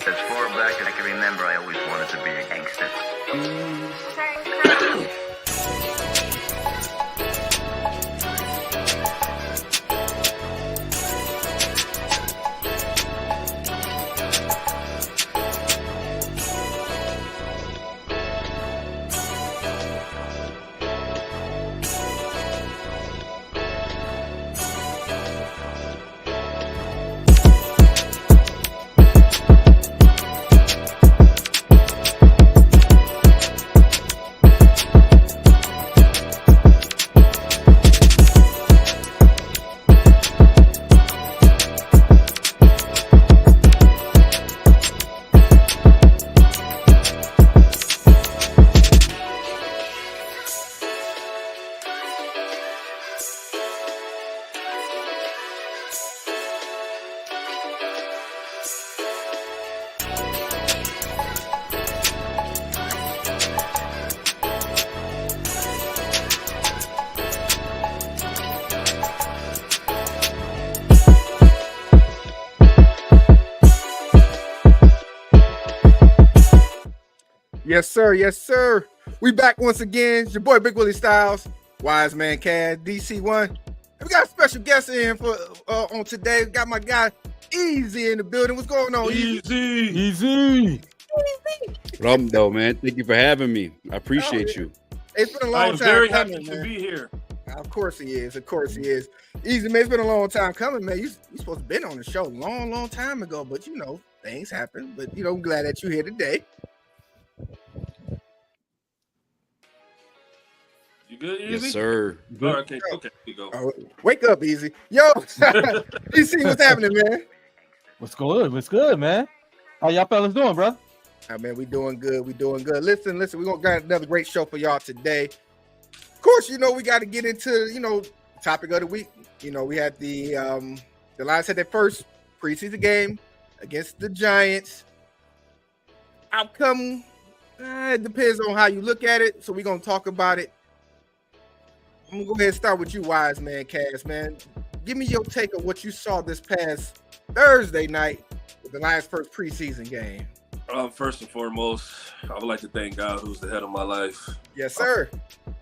As far back as I can remember, I always wanted to be a gangster. Yes, sir. Yes, sir. We back once again. It's your boy Big Willie Styles, Wise Man Cad, DC1. And we got a special guest in for on today. We got my guy Easy in the building. What's going on, Easy. What up, though, man? Thank you for having me. I appreciate you. It's been a long I'm time very coming, happy to man. be here. Of course he is. Of course he is. Easy, man. It's been a long time coming, man. You supposed to been on the show a long time ago, but you know things happen. But you know, I'm glad that you're here today. You good, Easy? Yes, sir. All right, okay, we go. Oh, wake up, Easy. Yo, DC, what's happening, man? What's good, man? How y'all fellas doing, bro? Oh, man, we doing good. Listen, we're gonna got another great show for y'all today. Of course, you know, we got to get into, you know, topic of the week. You know, we had the Lions had their first preseason game against the Giants. Outcome, it depends on how you look at it. So we're gonna talk about it. I'm gonna go ahead and start with you, Wise Man Cass, man. Give me your take on what you saw this past Thursday night with the Lions' first preseason game. First and foremost, I would like to thank God, who's the head of my life. Yes, sir.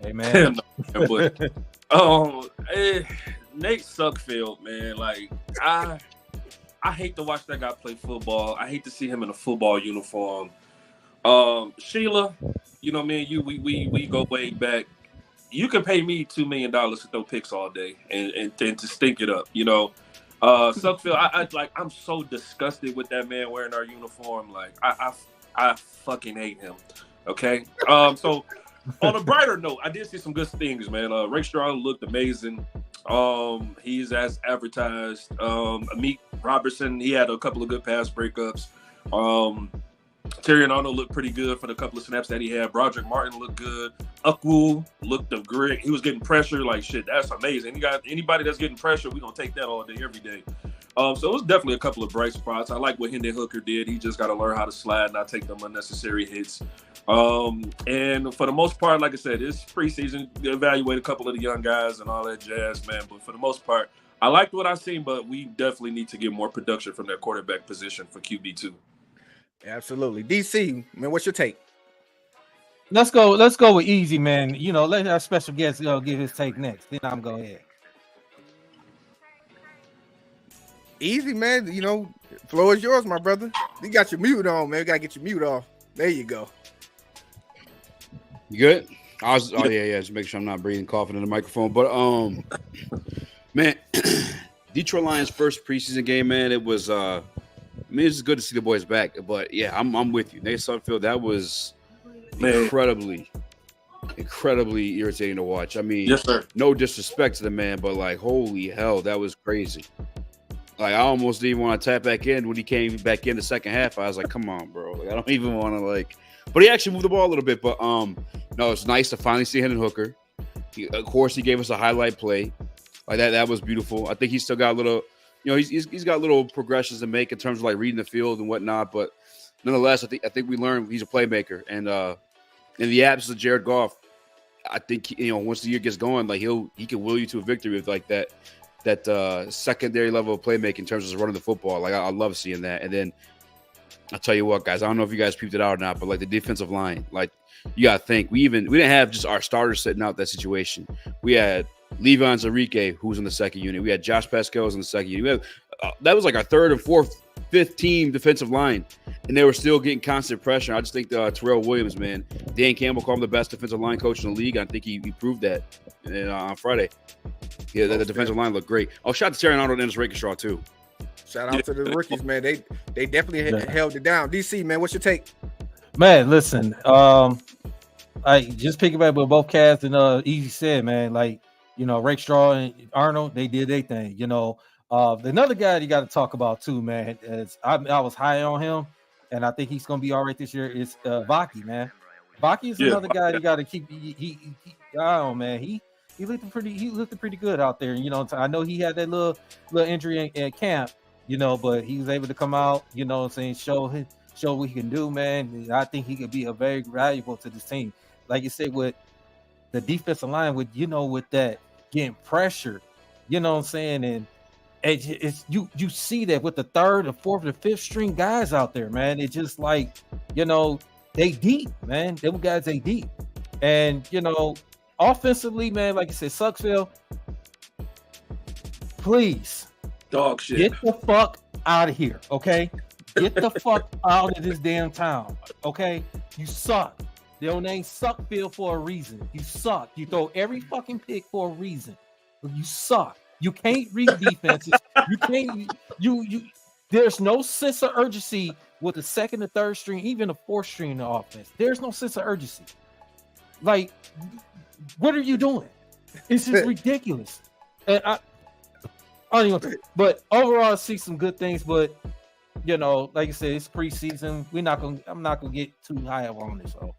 Amen. But Nate Suckfield, man, like I hate to watch that guy play football. I hate to see him in a football uniform. Sheila, you know, me and you, we go way back. You can pay me $2 million to throw picks all day and to stink it up, you know. Suckfield, I'm so disgusted with that man wearing our uniform. Like I fucking hate him. Okay. So on a brighter note, I did see some good things, man. Ray Strong looked amazing. He's as advertised. Amit Robertson, he had a couple of good pass breakups. Terry Arnold looked pretty good for the couple of snaps that he had. Broderick Martin looked good. Ukwu looked great. He was getting pressure. Like, shit, that's amazing. You got anybody that's getting pressure, we're going to take that all day, every day. So it was definitely a couple of bright spots. I like what Hendon Hooker did. He just got to learn how to slide, not take them unnecessary hits. And for the most part, like I said, it's preseason. Evaluate a couple of the young guys and all that jazz, man. But for the most part, I liked what I seen, but we definitely need to get more production from that quarterback position for QB2. Absolutely. DC, man, what's your take? Let's go with Easy, man. You know, let our special guest give his take next. Then I'm go ahead. Easy, man. You know, floor is yours, my brother. You got your mute on, man. You got to get your mute off. There you go. You good? Yeah. Just make sure I'm not breathing, coughing in the microphone. But man, Detroit Lions' first preseason game, man. It was it's good to see the boys back. But yeah, I'm with you. Nate Sudfeld, that was incredibly irritating to watch. I mean, yes, sir. No disrespect to the man, but like, holy hell, that was crazy. Like, I almost didn't want to tap back in when he came back in the second half. I was like, come on, bro. Like, I don't even want to but he actually moved the ball a little bit. But no, it's nice to finally see Hendon Hooker. Of course, he gave us a highlight play. Like that was beautiful. I think he's still got a little, you know, he's got little progressions to make in terms of like reading the field and whatnot. But nonetheless, I think we learned he's a playmaker. And in the absence of Jared Goff, I think, you know, once the year gets going, like he can will you to a victory with like that secondary level of playmaking in terms of running the football. Like I love seeing that. And then I'll tell you what, guys. I don't know if you guys peeped it out or not, but like the defensive line, like you gotta think. We didn't have just our starters sitting out that situation. We had Le'Veon Enrique, who's in the second unit. We had Josh Pascal in the second unit. We had, that was like our third and fourth, fifth team defensive line, and they were still getting constant pressure. I just think Terrell Williams, man, Dan Campbell called him the best defensive line coach in the league. I think he proved that on Friday. Yeah, the defensive line looked great. Oh, shout out to Terry Arnold and Dennis Rakenshaw too. Shout out to the rookies, man. They definitely held it down. DC, man, what's your take? Man, listen, I just pick it back with both Cavs and Easy said, man, like, you know, Rakestraw and Arnold, they did their thing. You know, another guy you got to talk about too, man, is I was high on him, and I think he's gonna be all right this year. Is Vaki, man. Vaki is another guy you got to keep. He oh man, he looked pretty good out there. You know, I know he had that little injury in camp, you know, but he was able to come out, you know what I'm saying, show what he can do, man. I think he could be a very valuable to this team. Like you said, with the defensive line, with that getting pressure, you know what I'm saying, and it's you see that with the third, the fourth, the fifth string guys out there, man. It's just like, you know, they deep, man. Them guys, they deep, and you know, offensively, man, like you said, Sucksville, please, dog shit, get the fuck out of here, okay? Get the fuck out of this damn town, okay? You suck. Your name Suckville for a reason. You suck. You throw every fucking pick for a reason. You suck. You can't read defenses. You can't. You. There's no sense of urgency with the second or third string, even the fourth string in the offense. There's no sense of urgency. Like, what are you doing? It's just ridiculous. And I don't even. But overall, I see some good things. But you know, like I said, it's preseason. I'm not gonna get too high up on this. So.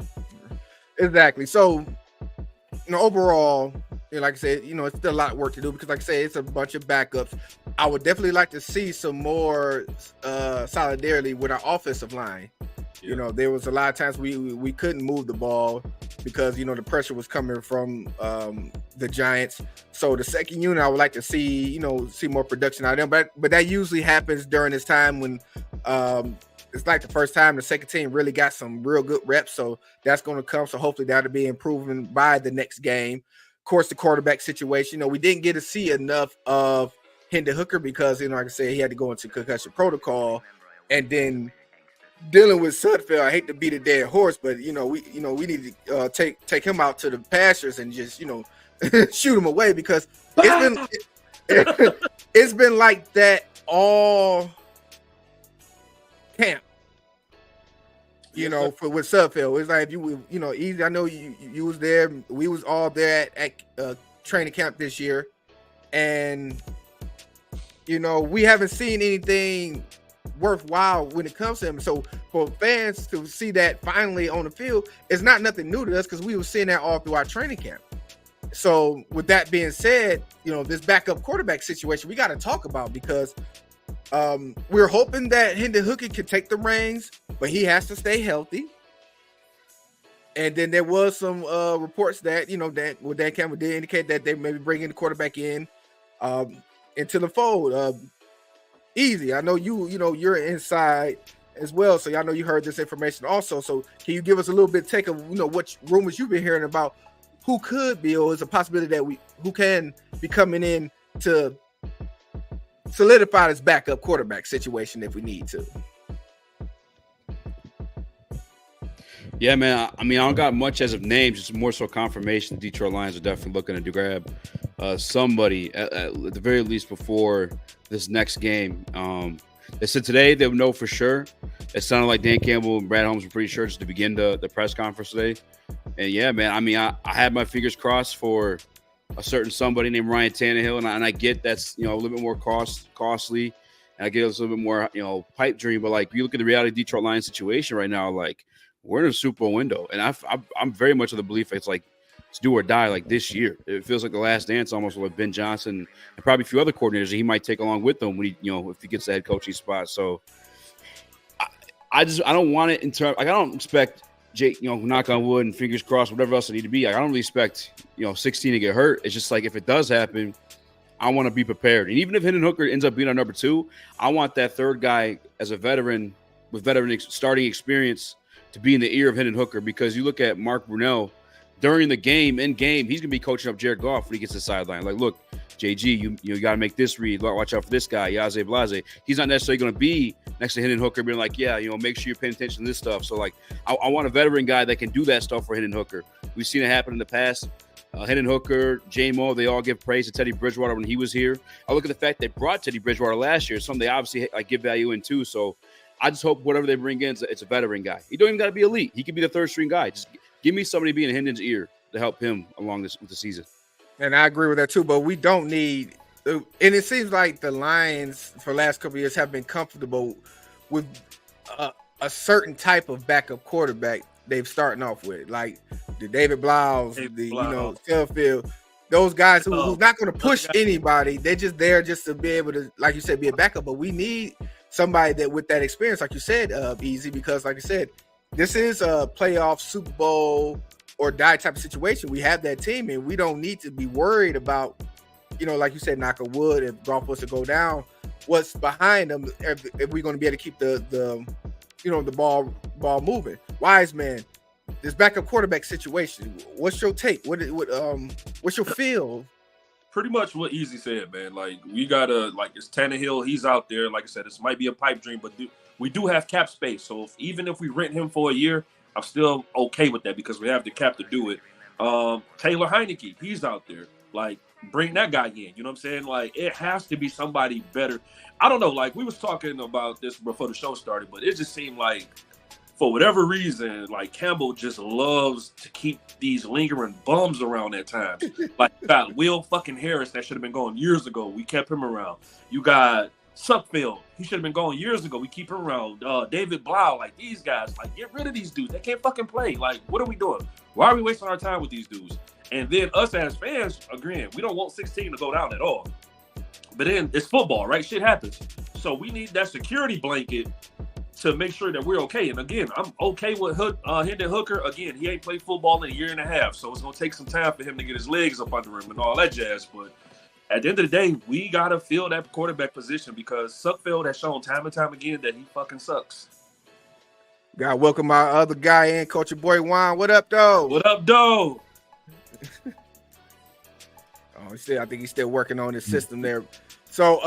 Exactly. So, you know, overall, you know, like I said, you know, it's still a lot of work to do because, like I said, it's a bunch of backups. I would definitely like to see some more solidarity with our offensive line. Yeah. You know, there was a lot of times we couldn't move the ball because, you know, the pressure was coming from the Giants. So the second unit, I would like to see more production out of them. But that usually happens during this time when it's like the first time the second team really got some real good reps. So that's going to come. So hopefully that'll be improving by the next game. Of course, the quarterback situation, you know, we didn't get to see enough of Hendon Hooker because, you know, like I said, he had to go into concussion protocol, and then dealing with Sudfeld. I hate to beat a dead horse, but we need to take him out to the pastures and just, you know, shoot him away because it's been like that all camp. You know, with Sudfeld, it's like Easy. I know you was there. We was all there at training camp this year, and you know we haven't seen anything worthwhile when it comes to him. So for fans to see that finally on the field, it's not nothing new to us because we were seeing that all through our training camp. So with that being said, you know, this backup quarterback situation we got to talk about because we're hoping that Hendon Hooker can take the reins, but he has to stay healthy. And then there was some reports that, you know, that Dan Campbell did indicate that they may be bringing the quarterback in into the fold. Easy. I know you're inside as well, so I know you heard this information also. So can you give us a little bit take of, you know, what rumors you've been hearing about who could be, or is a possibility that who can be coming in to solidify this backup quarterback situation if we need to? Yeah, man. I mean, I don't got much as of names. It's more so confirmation. The Detroit Lions are definitely looking to grab somebody at the very least before this next game. They said today they would know for sure. It sounded like Dan Campbell and Brad Holmes were pretty sure just to begin the press conference today. And yeah, man. I mean, I had my fingers crossed for a certain somebody named Ryan Tannehill, and I get that's, you know, a little bit more costly, and I get it's a little bit more, you know, pipe dream. But like, you look at the reality of the Detroit Lions situation right now, like we're in a Super Bowl window, and I'm very much of the belief it's like it's do or die. Like this year, it feels like the last dance almost with Ben Johnson and probably a few other coordinators that he might take along with him when he, you know, if he gets the head coaching spot. So I don't want it in terms. Like I don't expect Jake, you know, knock on wood and fingers crossed, whatever else I need to be. Like, I don't really expect, you know, 16 to get hurt. It's just like if it does happen, I want to be prepared. And even if Hendon Hooker ends up being our number 2, I want that third guy as a veteran with veteran starting experience to be in the ear of Hendon Hooker, because you look at Mark Brunell during the game, in game, he's going to be coaching up Jared Goff when he gets to the sideline. Like, look, JG, you got to make this read. Watch out for this guy, Yaze Blase. He's not necessarily going to be next to Hendon Hooker being like, yeah, make sure you're paying attention to this stuff. So, like, I want a veteran guy that can do that stuff for Hendon Hooker. We've seen it happen in the past. Hendon Hooker, J-Mo, they all give praise to Teddy Bridgewater when he was here. I look at the fact they brought Teddy Bridgewater last year, something they obviously give value in too. So I just hope whatever they bring in, it's a veteran guy. He don't even got to be elite. He could be the third string guy. Just give me somebody being in Hendon's ear to help him along with the season. And I agree with that too, but we don't need, and it seems like the Lions for the last couple of years have been comfortable with a certain type of backup quarterback they've starting off with, like the David Bloughs, Selfield, those guys who's not going to push anybody. They're just there just to be able to, like you said, be a backup. But we need somebody that with that experience, like you said, Easy, because like I said, this is a playoff Super Bowl or die type of situation. We have that team, and we don't need to be worried about, like you said, knock a wood, if Goff was to go down, what's behind them, if we're going to be able to keep the ball moving. Wiseman, this backup quarterback situation, what's your take? What's your feel? Pretty much what Easy said, man. Like, we gotta, it's Tannehill. He's out there. Like I said, this might be a pipe dream, but we do have cap space. So even if we rent him for a year, I'm still okay with that because we have the cap to do it. Taylor Heineke, he's out there. Like, bring that guy in. You know what I'm saying? Like, it has to be somebody better. I don't know. Like, we was talking about this before the show started, but it just seemed like, for whatever reason, like, Campbell just loves to keep these lingering bums around at times. Like, you got Will fucking Harris that should have been gone years ago. We kept him around. You got Suffield. He should have been gone years ago. We keep him around. David Blau, like, these guys, like, get rid of these dudes. They can't fucking play. Like, what are we doing? Why are we wasting our time with these dudes? And then us as fans agreeing, we don't want 16 to go down at all. But then it's football, right? Shit happens. So we need that security blanket to make sure that we're okay. And again, I'm okay with Hendon Hooker. Again, he ain't played football in a year and a half, so it's going to take some time for him to get his legs up under him and all that jazz. But at the end of the day, we got to fill that quarterback position because Suffield has shown time and time again that he fucking sucks. Got to welcome my other guy in, Coach your boy Juan. What up, though? What up, though? I think he's still working on his system there. So,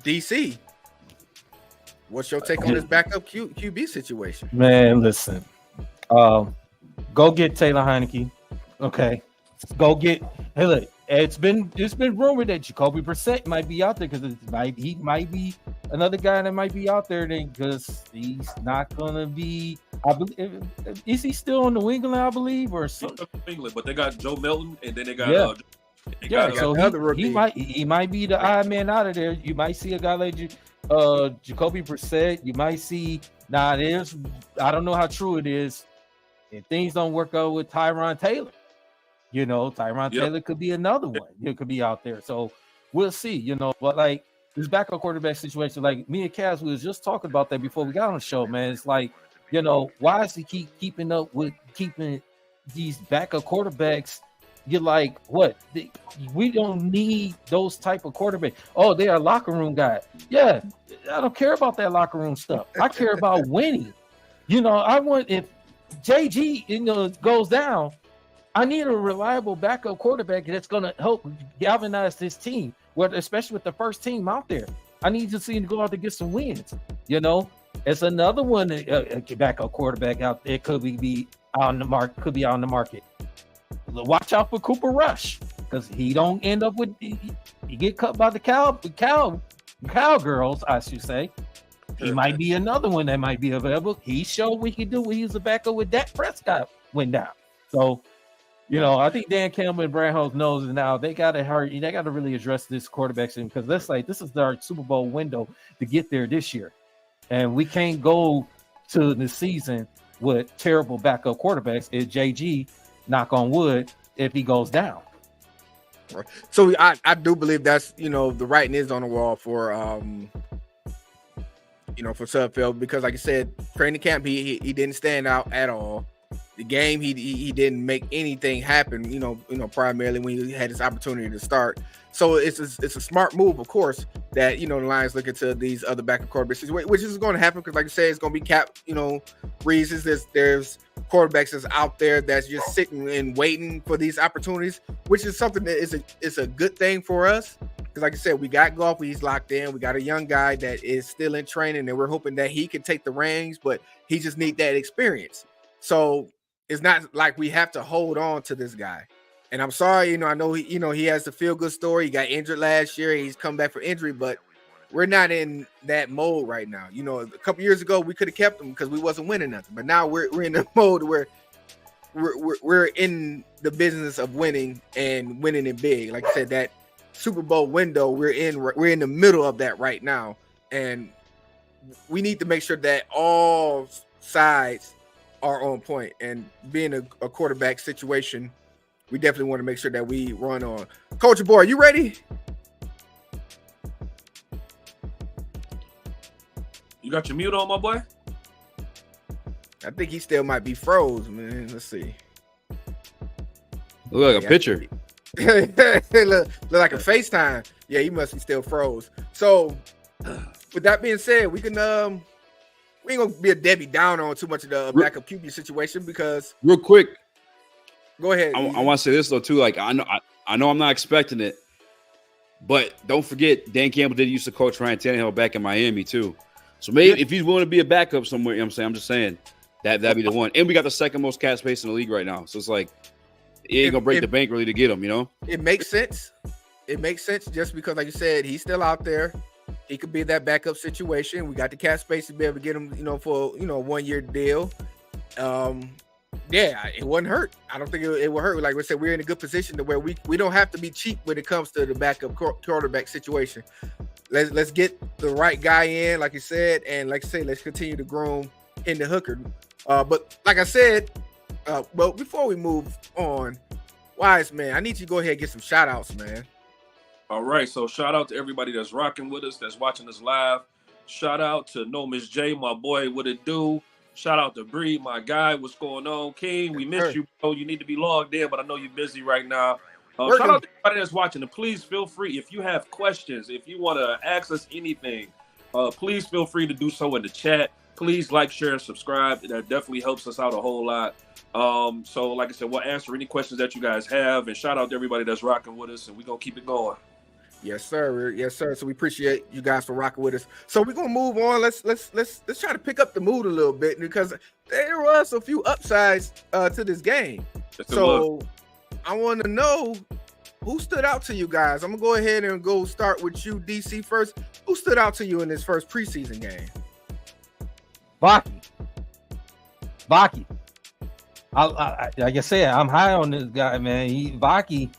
DC, what's your take on this backup QB situation? Man, listen. Go get Taylor Heineke. Okay. Hey, look, it's been rumored that Jacoby Brissett might be out there because he might be another guy that might be out there because he's not gonna be. I believe, is he still on New England? I believe, or so. England, but they got Joe Milton and then they got so he might be the odd man out of there. You might see a guy like Jacoby Brissett. You might see I don't know how true it is. If things don't work out with Tyron Taylor, Taylor could be another one. It could be out there. So we'll see. But like this backup quarterback situation, like me and Kaz, we was just talking about that before we got on the show, man. It's like, why is he keeping up with keeping these backup quarterbacks? You're like, what? We don't need those type of quarterbacks. Oh, they are locker room guy. Yeah, I don't care about that locker room stuff. I care about winning. I want, if JG goes down, I need a reliable backup quarterback that's going to help galvanize this team, especially with the first team out there. I need to see him go out to get some wins. It's another one, a backup quarterback out there could be on the market. Watch out for Cooper Rush because he don't end up with he get cut by the cowgirls, I should say. He might be another one that might be available. He showed what he could do when he was a backup with Dak Prescott went down. So, I think Dan Campbell and Brad Holmes knows now they got to hurry. They got to really address this quarterback thing because this is our Super Bowl window to get there this year, and we can't go to the season with terrible backup quarterbacks. If JG, knock on wood, if he goes down. So I do believe that's the writing is on the wall for for Sudfeld because like I said, training camp he didn't stand out at all. The game he didn't make anything happen. Primarily when he had his opportunity to start. So it's a smart move, of course, that the Lions look into these other backup quarterbacks, which is going to happen because, like I said, it's going to be cap reasons. There's quarterbacks that's out there that's just sitting and waiting for these opportunities, which is something that is a good thing for us. Because, like I said, we got Goff, he's locked in. We got a young guy that is still in training, and we're hoping that he can take the reins, but he just need that experience. So it's not like we have to hold on to this guy. And I'm sorry, I know he has the feel-good story. He got injured last year. He's come back from injury, but we're not in that mode right now. A couple years ago, we could have kept him because we wasn't winning nothing. But now we're in the mode where we're in the business of winning and winning it big. Like I said, that Super Bowl window, we're in the middle of that right now. And we need to make sure that all sides are on point. And being a quarterback situation, we definitely want to make sure that we run on. Culture Boy, you ready? You got your mute on, my boy? I think he still might be froze, man. Let's see. Look like a picture. look like a FaceTime. Yeah, he must be still froze. So, with that being said, we can we ain't gonna be a Debbie Downer on too much of the backup QB situation because real quick. Go ahead. I want to say this though too. Like I know I'm not expecting it, but don't forget Dan Campbell did used to coach Ryan Tannehill back in Miami too. So maybe if he's willing to be a backup somewhere, I'm just saying that'd be the one. And we got the second most cap space in the league right now, so it's like it ain't gonna break the bank really to get him. It makes sense. It makes sense just because, like you said, he's still out there. He could be that backup situation. We got the cap space to be able to get him, for a 1-year deal. Yeah, it wouldn't hurt. I don't think it would hurt. Like we said, we're in a good position to where we don't have to be cheap when it comes to the backup quarterback situation. Let's get the right guy in, like you said, and like I say, let's continue to groom in the hooker. But like I said, well, before we move on, Wise man, I need you to go ahead and get some shout outs, man. All right, so shout out to everybody that's rocking with us, that's watching us live. Shout out to No Miss J, my boy, what it do? Shout out to Bree, my guy. What's going on? King, we missed you, bro. You need to be logged in, but I know you're busy right now. Shout out to everybody that's watching. And please feel free, if you have questions, if you want to ask us anything, please feel free to do so in the chat. Please like, share, and subscribe. That definitely helps us out a whole lot. So like I said, we'll answer any questions that you guys have. And shout out to everybody that's rocking with us, and we're going to keep it going. Yes, sir. Yes, sir. So we appreciate you guys for rocking with us. So we're gonna move on. Let's try to pick up the mood a little bit because there was a few upsides to this game. So I want to know who stood out to you guys. I'm gonna go ahead and start with you, DC, first. Who stood out to you in this first preseason game? Baki. Like I said, I'm high on this guy, man. Baki.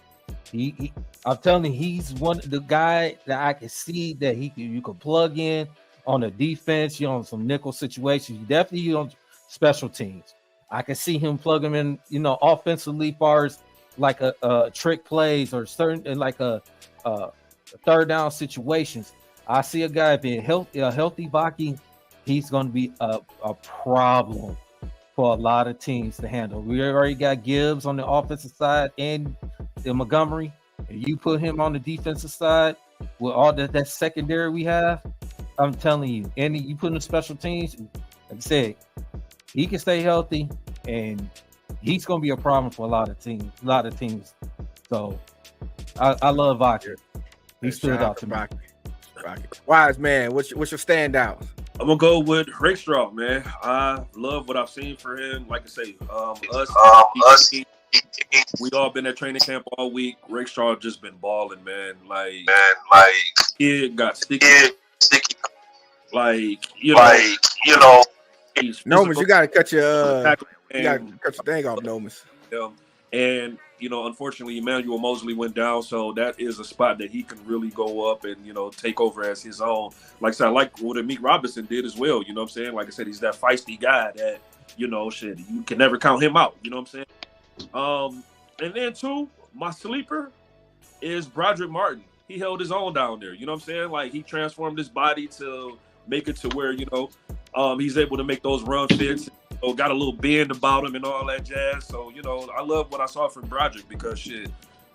I'm telling you, he's one of the guy that I can see that you can plug in on the defense. On some nickel situations. You definitely on special teams. I can see him plug him in. Offensively, far as like a trick plays or certain like a third down situations. I see a guy being healthy. A healthy Baki, he's going to be a problem for a lot of teams to handle. We already got Gibbs on the offensive side and Montgomery. If you put him on the defensive side with all that secondary we have, I'm telling you, and you put in the special teams, like I said, he can stay healthy, and he's going to be a problem for a lot of teams. So I love Vodka. He stood out to me. Wise man, what's your standout? I'm gonna go with Rakestraw, man. I love what I've seen for him. Like I say, us. We all been at training camp all week. Rakestraw just been balling, man. Kid got sticky. Nomis, you gotta cut your thing off, Nomis. And unfortunately, Emmanuel Mosley went down, so that is a spot that he can really go up and take over as his own. Like I said, I like what Meek Robinson did as well. You know what I'm saying? Like I said, he's that feisty guy that you can never count him out. You know what I'm saying? And then two, my sleeper is Broderick Martin. He held his own down there. You know what I'm saying? Like he transformed his body to make it to where he's able to make those run fits. Got a little bend about him and all that jazz. So I love what I saw from Broderick because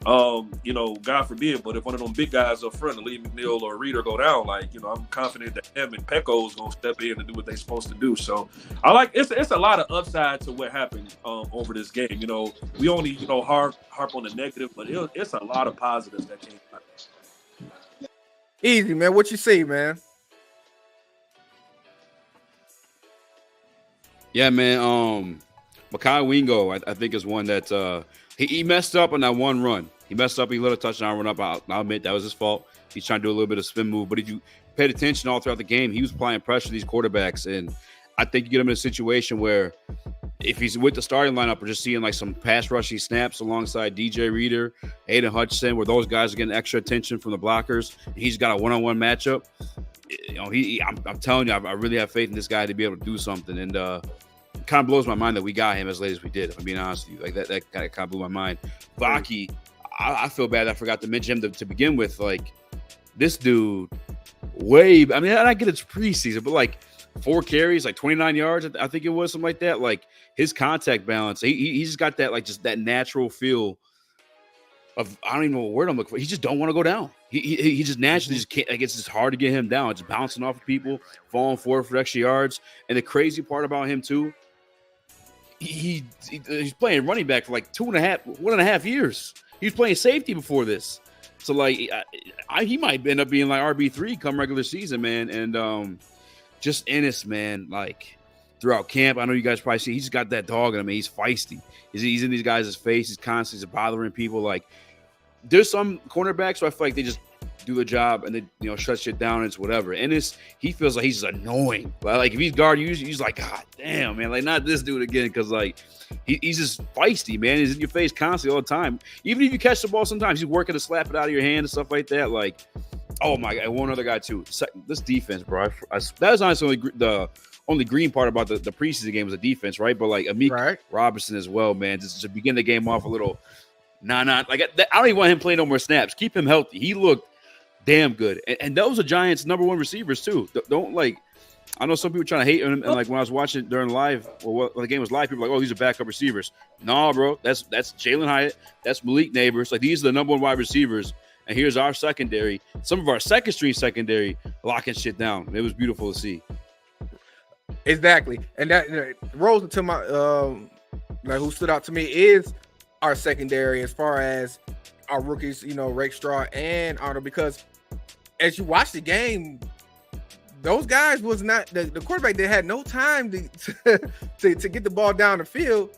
You know, God forbid, but if one of them big guys up front, Lee McNeil or Reader go down, like, you know, I'm confident that him and Pecco is gonna step in and do what they're supposed to do. So I like it's a lot of upside to what happened over this game. You know, we only, you know, harp on the negative, but it's a lot of positives that came out. Easy, man. What you see, man? Yeah, man. Makai Wingo, I think, is one that he messed up on that one run. He messed up. He let a touchdown run up. I'll admit that was his fault. He's trying to do a little bit of spin move. But if you paid attention all throughout the game, he was applying pressure to these quarterbacks. And I think you get him in a situation where if he's with the starting lineup or just seeing like some pass rushing snaps alongside DJ Reader, Aiden Hutchinson, where those guys are getting extra attention from the blockers, and he's got a one-on-one matchup. You know, I'm telling you, I really have faith in this guy to be able to do something. And it kind of blows my mind that we got him as late as we did, if I'm being honest with you. Like that kind of blew my mind. Vaki, I feel bad I forgot to mention him to begin with. Like, this dude, I mean, I get it's preseason, but like 4 carries, like 29 yards, I think it was, something like that. Like, his contact balance, he's got that, like, just that natural feel of, I don't even know what word I'm looking for. He just don't want to go down. He just naturally just can't. Like, it's just hard to get him down. It's bouncing off of people, falling forward for extra yards. And the crazy part about him too, he's playing running back for like 1.5 years. He was playing safety before this. So like, he might end up being like RB3 come regular season, man. And just Ennis, man, like throughout camp, I know you guys probably see he's got that dog in him. He's feisty. He's in these guys' face. He's constantly bothering people. Like, there's some cornerbacks who I feel like they just do the job and they, you know, shut shit down and it's whatever. Ennis, he feels like he's just annoying. Like if he's guarding you, he's like, God damn, man, like not this dude again, because like he's just feisty, man. He's in your face constantly all the time. Even if you catch the ball, sometimes he's working to slap it out of your hand and stuff like that. Like, oh my God, one other guy too. This defense, bro. That was honestly the only green part about the preseason game was the defense, right? But like Amik Robertson as well, man. Just to begin the game off a little, like I don't even want him playing no more snaps. Keep him healthy. He looked damn good, and those are Giants' number 1 receivers too. Don't like. I know some people trying to hate him, and like when I was watching during live, or when the game was live, people were like, "Oh, these are backup receivers." No, bro, that's Jalen Hyatt, that's Malik Neighbors. Like, these are the number 1 wide receivers, and here's our secondary. Some of our second string secondary locking shit down. It was beautiful to see. Exactly, and that rolls into my like who stood out to me is our secondary as far as our rookies, you know, Rakestraw and Arnold, because as you watch the game, those guys was not the quarterback. They had no time to get the ball down the field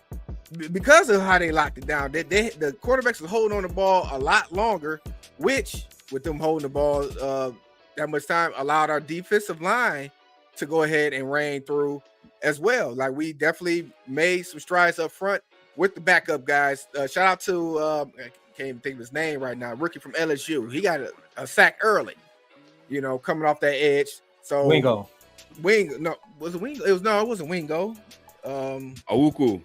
because of how they locked it down. The quarterbacks were holding on the ball a lot longer, which with them holding the ball that much time allowed our defensive line to go ahead and rain through as well. Like, we definitely made some strides up front with the backup guys. Shout out to I can't even think of his name right now. Rookie from LSU. He got a sack early, you know, coming off that edge. So Wingo. No, was it Wingo? It wasn't Wingo. Awuku.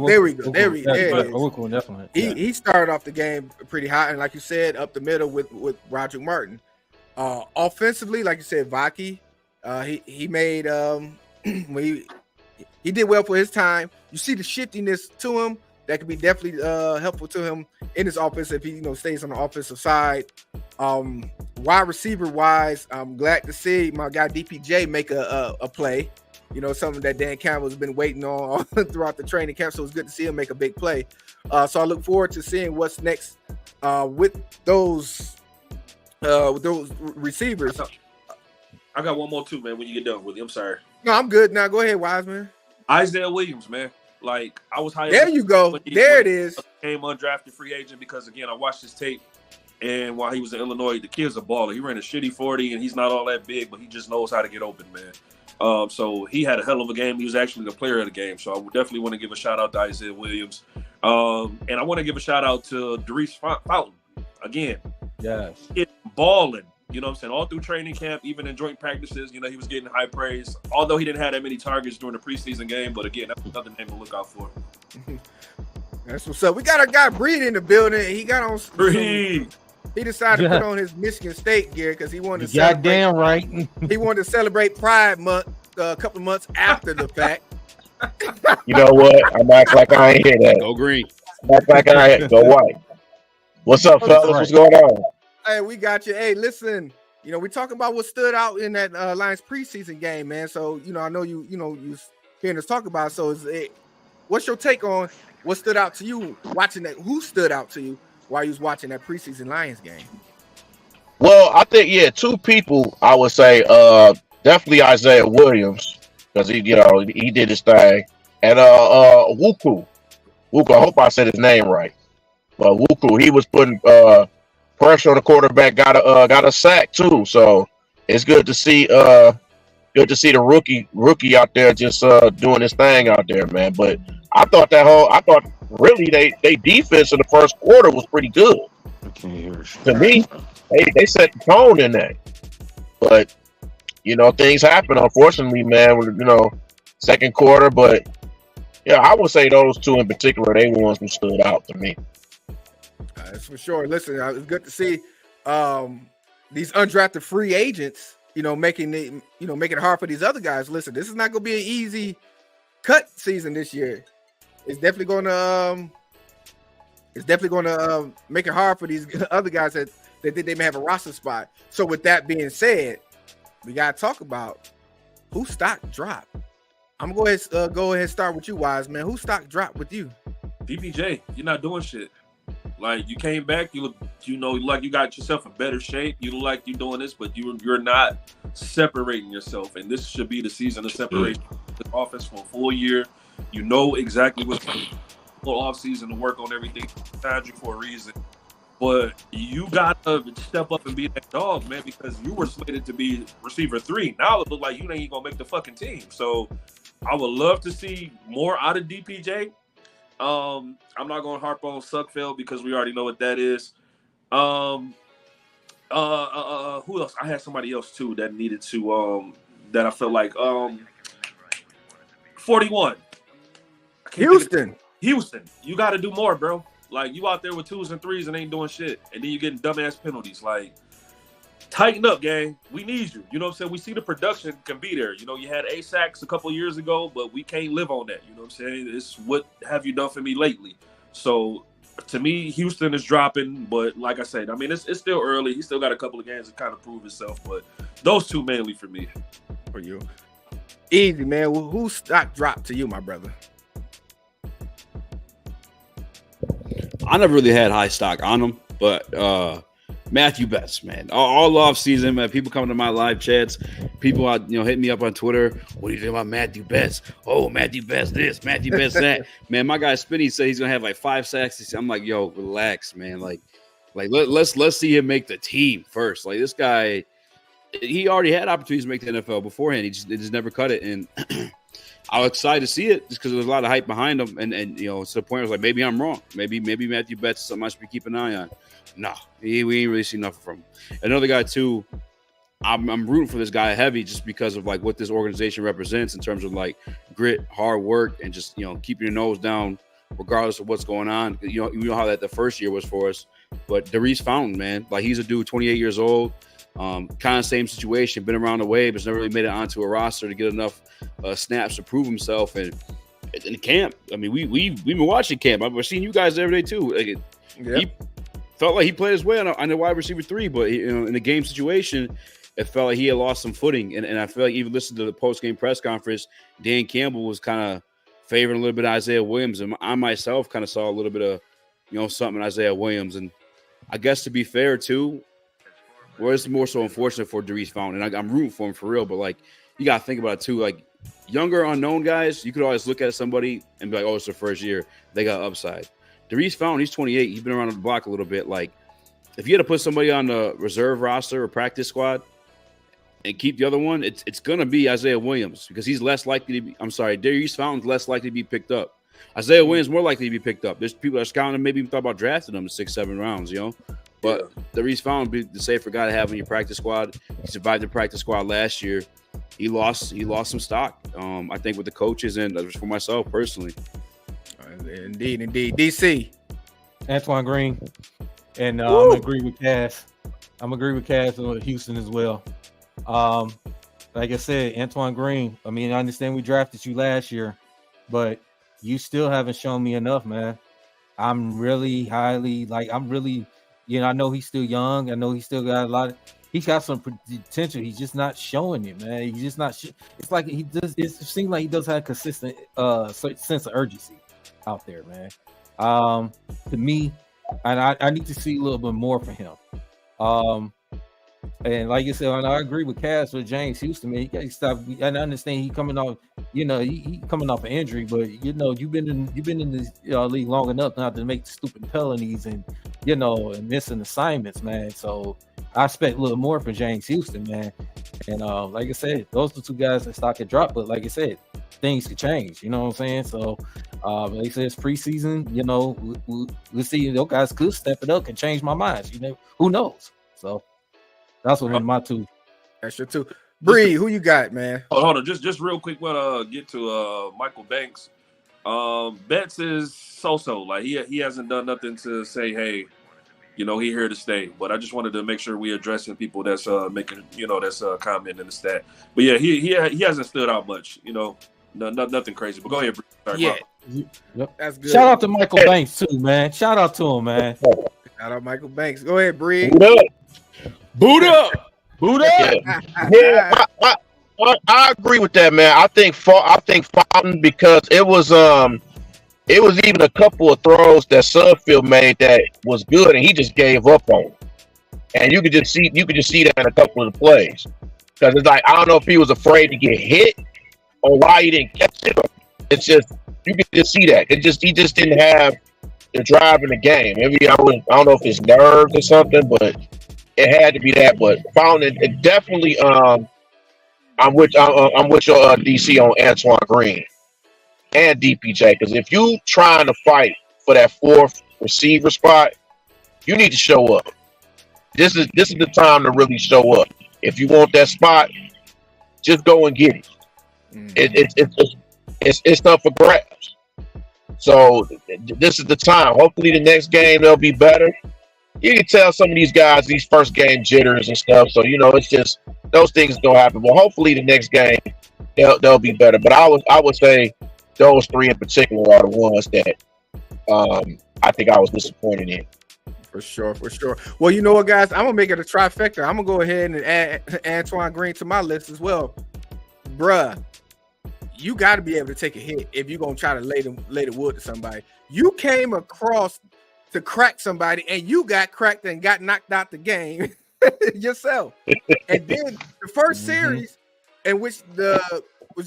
There we go. There it is. Awuku, definitely. He started off the game pretty hot, and like you said, up the middle with Roger Martin. Offensively, like you said, Vaki, he made when he did well for his time. You see the shiftiness to him that could be definitely helpful to him in his offense if he, you know, stays on the offensive side. Wide receiver wise, I'm glad to see my guy DPJ make a play. You know, something that Dan Campbell's been waiting on throughout the training camp. So it's good to see him make a big play. So I look forward to seeing what's next with those receivers. I got one more too, man. When you get done with it, I'm sorry. No, I'm good now. Go ahead, Wiseman. Isaiah Williams, man. Like, I was high. There you go. There it is. Came undrafted free agent because, again, I watched his tape, and while he was in Illinois, the kid's a baller. He ran a shitty 40, and he's not all that big, but he just knows how to get open, man. So he had a hell of a game. He was actually the player of the game. So I would definitely want to give a shout out to Isaiah Williams, and I want to give a shout out to Darius Fountain again. Yes, it's balling. You know what I'm saying? All through training camp, even in joint practices, you know, he was getting high praise. Although he didn't have that many targets during the preseason game, but again, that's another name to look out for. That's what's up. We got our guy Breed in the building. He got on Breed. He decided to put on his Michigan State gear because he wanted to goddamn right. He wanted to celebrate Pride Month a couple of months after the fact. You know what? I'm acting like I ain't hear that. Go green. I'm acting like I ain't go white. What's up, That's fellas? right. What's going on? Hey, we got you. Hey, listen, we talking about what stood out in that Lions preseason game, man. So, I know you hearing us talk about it. So, what's your take on what stood out to you watching that? Who stood out to you while you was watching that preseason Lions game? Well, I think two people I would say. Definitely Isaiah Williams because he did his thing, and Wuku. Wuku. I hope I said his name right. But Wuku, he was putting pressure on the quarterback. Got a sack too. So it's good to see. Good to see the rookie out there just doing his thing out there, man. But I thought really they defense in the first quarter was pretty good. To me, they set the tone in that. But things happen unfortunately, man. Second quarter, but yeah, I would say those two in particular, they were ones who stood out to me. That's for sure. Listen, it's good to see these undrafted free agents, making it hard for these other guys. Listen, this is not going to be an easy cut season this year. It's definitely going to make it hard for these other guys that think they may have a roster spot. So with that being said, we got to talk about who stock dropped. I'm going to go ahead and start with you, Wise, man. Who stock dropped with you? DPJ, you're not doing shit. Like, you came back, you look, like you got yourself in better shape. You look like you're doing this, but you're not separating yourself. And this should be the season of separation. The offense for a full year. You know exactly what's going on. Full off season to work on everything. Signed you for a reason. But you got to step up and be that dog, man, because you were slated to be receiver 3. Now it look like you ain't going to make the fucking team. So I would love to see more out of DPJ. I'm not going to harp on Suckfeld because we already know what that is. Who else? I had somebody else too that needed to that I felt like 41. Houston, you got to do more, bro. Like, you out there with 2s and 3s and ain't doing shit, and then you getting dumbass penalties. Like, tighten up, gang. We need you. You know what I'm saying? We see the production can be there. You had 8 sacks a couple years ago, but we can't live on that. You know what I'm saying? It's what have you done for me lately? So, to me, Houston is dropping. But like I said, I mean, it's still early. He still got a couple of games to kind of prove himself. But those two mainly for me. For you. Easy, man. Well, who stock dropped to you, my brother? I never really had high stock on him, but Matthew Betts, man, all off season, man. People coming to my live chats, people hitting me up on Twitter. What do you think about Matthew Betts? Oh, Matthew Betts this, Matthew Betts that. Man, my guy Spinny said he's gonna have like 5 sacks. I'm like, yo, relax, man. Like let's see him make the team first. Like, this guy, he already had opportunities to make the NFL beforehand. He just never cut it, and I was excited to see it just because there was a lot of hype behind him, and to the point where I was like, maybe I'm wrong. Maybe Matthew Betts is something I should be keeping an eye on. No, we ain't really seen nothing from him. Another guy too, I'm rooting for this guy heavy just because of like what this organization represents in terms of like grit, hard work, and just keeping your nose down regardless of what's going on. You know how that the first year was for us, but Darius Fountain, man, like, he's a dude, 28 years old. Kind of same situation, been around the way, but never really made it onto a roster to get enough snaps to prove himself. And in camp, I mean, we've been watching camp. I've seen you guys every day too. Like, He felt like he played his way on a wide receiver 3, but in a game situation, it felt like he had lost some footing. And I feel like even listening to the post game press conference, Dan Campbell was kind of favoring a little bit of Isaiah Williams, and I myself kind of saw a little bit of something in Isaiah Williams. And I guess to be fair too, well, it's more so unfortunate for Darius Fountain, and I'm rooting for him for real. But like, you gotta think about it too. Like, younger unknown guys, you could always look at somebody and be like, "Oh, it's their first year. They got upside." Darius Fountain, he's 28. He's been around the block a little bit. Like, if you had to put somebody on the reserve roster or practice squad and keep the other one, it's gonna be Isaiah Williams because he's less likely to be. I'm sorry, Darius Fountain's less likely to be picked up. Isaiah Williams more likely to be picked up. There's people that are scouting him, maybe even thought about drafting him in 6-7 rounds. But Darius Fountain be the safer guy to have in your practice squad. He survived the practice squad last year. He lost some stock. I think with the coaches and for myself personally. Indeed. DC. Antoine Green. And I'm gonna agree with Cass. On Houston as well. Like I said, Antoine Green. I mean, I understand we drafted you last year, but you still haven't shown me enough, man. I'm really I know he's still young. I know he still got a lot of. He's got some potential. He's just not showing it, man. He's just not. It's like he does. It seems like he does have a consistent sense of urgency out there, man. To me, and I need to see a little bit more from him. And like you said, and I agree with Cass with James Houston, man. He got to stop. And I understand he coming off, he coming off an injury, but you've been in this league long enough not to make stupid penalties and and missing assignments, man. So I expect a little more from James Houston, man. And like I said, those are two guys that stock could drop, but like I said, things could change. You know what I'm saying? So like I said, it's preseason. We'll see. Those guys could step it up and change my mind. Who knows? So. That's what my two. That's your two. Bree, who you got, man? Hold on, just real quick. What get to Michael Banks? Betts is so. Like he hasn't done nothing to say, hey, he here to stay. But I just wanted to make sure we addressing people that's making that's commenting in the stat. But yeah, he hasn't stood out much. Nothing crazy. But go ahead, Bree. Sorry, Yeah, yep. That's good. Shout out to Michael Banks too, man. Shout out to him, man. Shout out Michael Banks. Go ahead, Bree. Boot up. Yeah, I agree with that, man. I think Fountain, because it was even a couple of throws that Sudfield made that was good, and he just gave up on it. And you could just see that in a couple of the plays, because it's like, I don't know if he was afraid to get hit or why he didn't catch it. It's just, you could just see that he just didn't have the drive in the game. Maybe I don't know if it's nerves or something, but it had to be that. But Fountain, it definitely. I'm with your DC on Antoine Green and DPJ, because if you trying to fight for that fourth receiver spot, you need to show up. This is the time to really show up. If you want that spot, just go and get it. It's up for grabs. So this is the time. Hopefully the next game they'll be better. You can tell some of these guys, these first game jitters and stuff. So it's just those things gonna happen. But hopefully the next game they'll be better. But I would say those three in particular are the ones that I think I was disappointed in. For sure. Well, you know what, guys? I'm gonna make it a trifecta. I'm gonna go ahead and add Antoine Green to my list as well. Bruh, you got to be able to take a hit if you're gonna try to lay the wood to somebody. You came across to crack somebody, and you got cracked and got knocked out the game yourself. And then the first series in which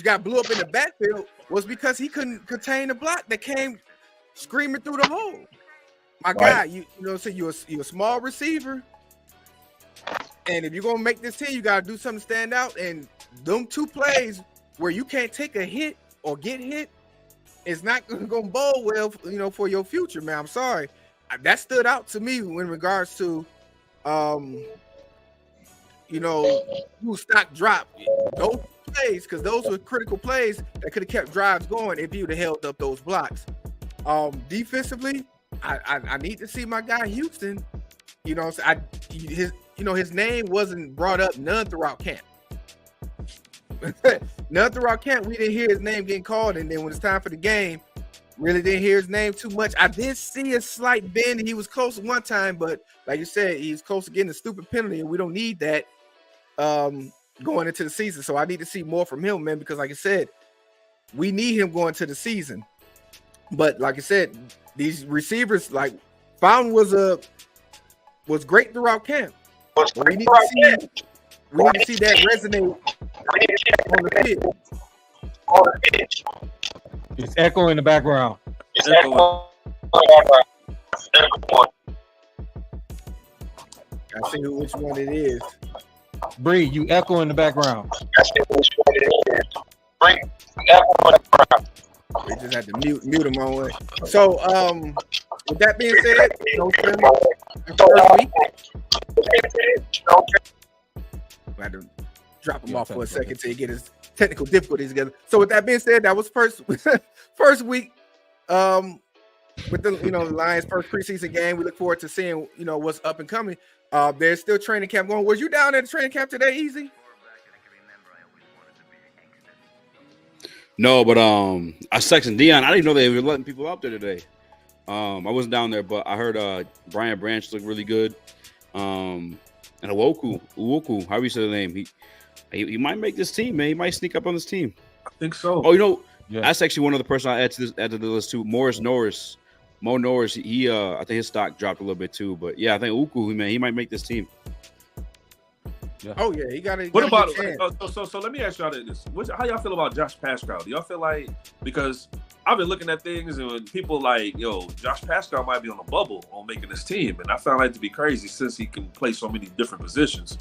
got blew up in the backfield was because he couldn't contain the block that came screaming through the hole. My guy, so you're a small receiver, and if you're gonna make this team, you gotta do something to stand out. And them two plays where you can't take a hit or get hit, it's not gonna bode well, for your future, man. I'm sorry. That stood out to me in regards to, who stock drop those plays, because those were critical plays that could have kept drives going if he would have held up those blocks. Defensively, I need to see my guy Houston. His name wasn't brought up none throughout camp. None throughout camp, we didn't hear his name getting called, and then when it's time for the game, really didn't hear his name too much. I did see a slight bend. He was close one time, but like you said, he's close to getting a stupid penalty, and we don't need that going into the season. So I need to see more from him, man, because like I said, we need him going to the season. But like I said, these receivers, like Fountain was great throughout camp. We need to see that resonate on the field. It's echo in the background. I see which one it is. Bree, you echo in the background. We just had to mute him on it. So, with that being said, I had to drop him off for a second till he get his technical difficulties together. So, with that being said, that was first week. With the Lions' first preseason game, we look forward to seeing what's up and coming. There's still training camp going. Was you down at the training camp today, Easy? No, but I was texting Dion. I didn't know they were letting people out there today. I wasn't down there, but I heard Brian Branch looked really good. And Uwoku, how do you say the name? He might make this team, man. He might sneak up on this team. I think so. Oh, Yeah. that's actually one other person I add to the list too. Mo Norris. He I think his stock dropped a little bit too. But yeah, I think Uku, man, he might make this team. Yeah. Oh yeah, he got it. What about so let me ask y'all this. How y'all feel about Josh Pascal? Do y'all feel like, because I've been looking at things and people like, yo, Josh Pascal might be on a bubble on making this team, and I found that to be crazy since he can play so many different positions.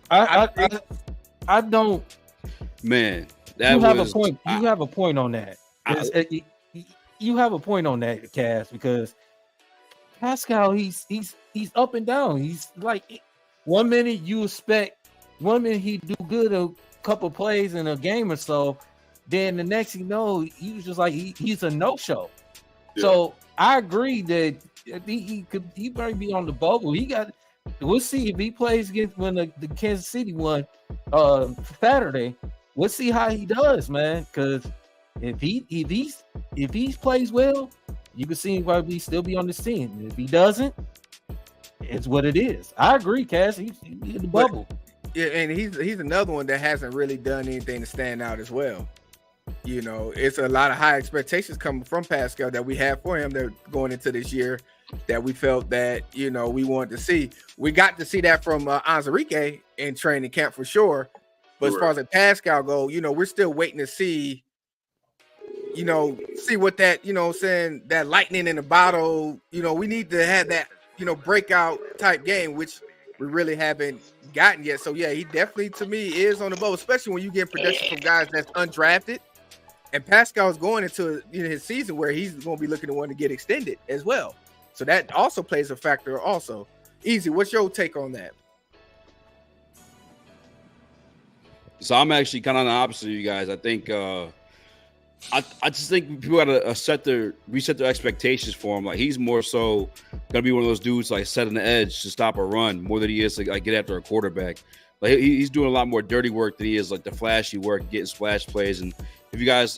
I don't. Man, You have a point. You have a point on that. You have a point on that, Cass, because Pascal, he's up and down. He's like, 1 minute you expect, 1 minute he do good a couple plays in a game or so, then the next you know he was just like he's a no show. Yeah. So I agree that he might be on the bubble. We'll see if he plays against when the Kansas City one Saturday. We'll see how he does, man. Because if he plays well, you can see him probably still be on this team. If he doesn't, it's what it is. I agree, Cass. He's in the bubble. Yeah, and he's another one that hasn't really done anything to stand out as well. You know, it's a lot of high expectations coming from Pascal that we have for him. They're going into this year that we felt that, you know, we wanted to see. We got to see that from Anzarike in training camp for sure. But as far as the Pascal go, you know, we're still waiting to see, you know, what that, you know, saying that lightning in the bottle, you know, we need to have that, you know, breakout type game, which we really haven't gotten yet. So yeah, he definitely to me is on the bubble, especially when you get production from guys that's undrafted. And Pascal's going into, you know, his season where he's going to be looking to want to get extended as well. So that also plays a factor also. Easy, what's your take on that? So I'm actually kind of on the opposite of you guys. I think I just think people got to reset their expectations for him. Like, he's more so gonna be one of those dudes like setting the edge to stop a run more than he is to like get after a quarterback. Like, he's doing a lot more dirty work than he is like the flashy work, getting splash plays. And if you guys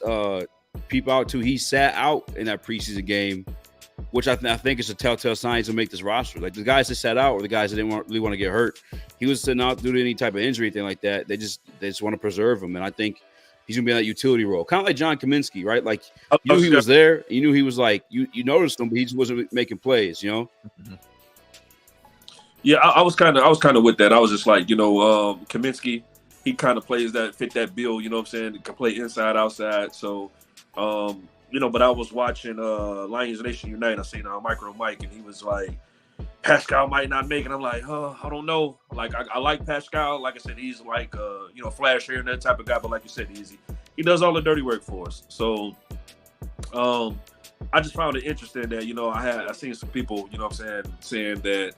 peep out too, he sat out in that preseason game, which I think is a telltale sign to make this roster. Like, the guys that sat out were the guys that didn't really want to get hurt. He was sitting out due to any type of injury, anything like that. They just want to preserve him, and I think he's gonna be in that utility role, kind of like John Kaminsky, right? Like, you knew he was there, you knew he was like you noticed him, but he just wasn't making plays, you know. Mm-hmm. Yeah, I was kind of with that. I was just like, you know, Kaminsky, he kind of fit that bill, you know what I'm saying? He can play inside, outside. So, you know, but I was watching Lions Nation Unite. I seen Micro Mike, and he was like, Pascal might not make it. I'm like, I don't know. Like, I like Pascal. Like I said, he's like, you know, flash here and that type of guy. But like you said, he does all the dirty work for us. So, I just found it interesting that, you know, I seen some people, you know what I'm saying that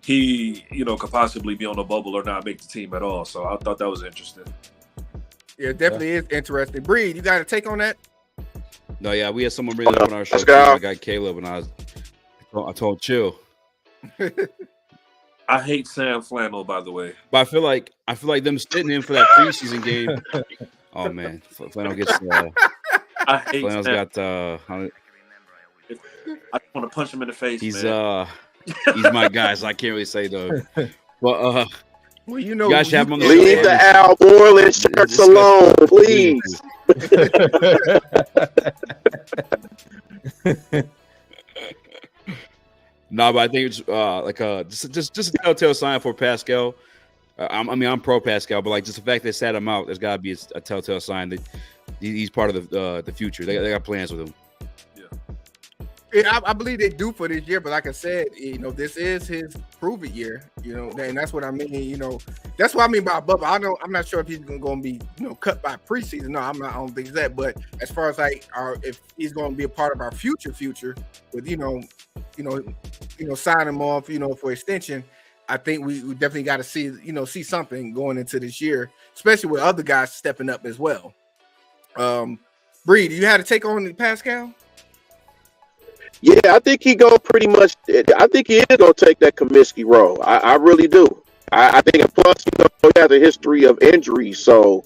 he, you know, could possibly be on the bubble or not make the team at all. So I thought that was interesting. Yeah, it definitely is interesting. Breed, you got a take on that? No, yeah, we had someone bring it up on our show. I got Caleb, and I told him, chill. I hate Sam Flannel, by the way. But I feel like them sitting in for that preseason game. Oh man, Flannel gets. I hate Flannel's Sam. got. I want to punch him in the face. He's man. He's my guy, so I can't really say though. But well, you know, you guys should have him on the leave show. the Al Borland shirts alone, please. No, but I think it's like just a telltale sign for Pascal. I'm pro Pascal, but like just the fact they sat him out, there's got to be a telltale sign that he's part of the future. They got plans with him. Yeah, I believe they do for this year, but like I said, you know, this is his prove it year, you know, and that's what I mean. You know, that's what I mean by bubble. I'm not sure if he's going to be, you know, cut by preseason. No, I don't think it's that. But as far as like if he's going to be a part of our future with sign him off, you know, for extension, I think we definitely got to see something going into this year, especially with other guys stepping up as well. Breed, you had to take on Pascal. Yeah, I think he go pretty much. I think he is gonna take that Kaminsky role. I really do. I think, and plus, you know, he has a history of injuries, so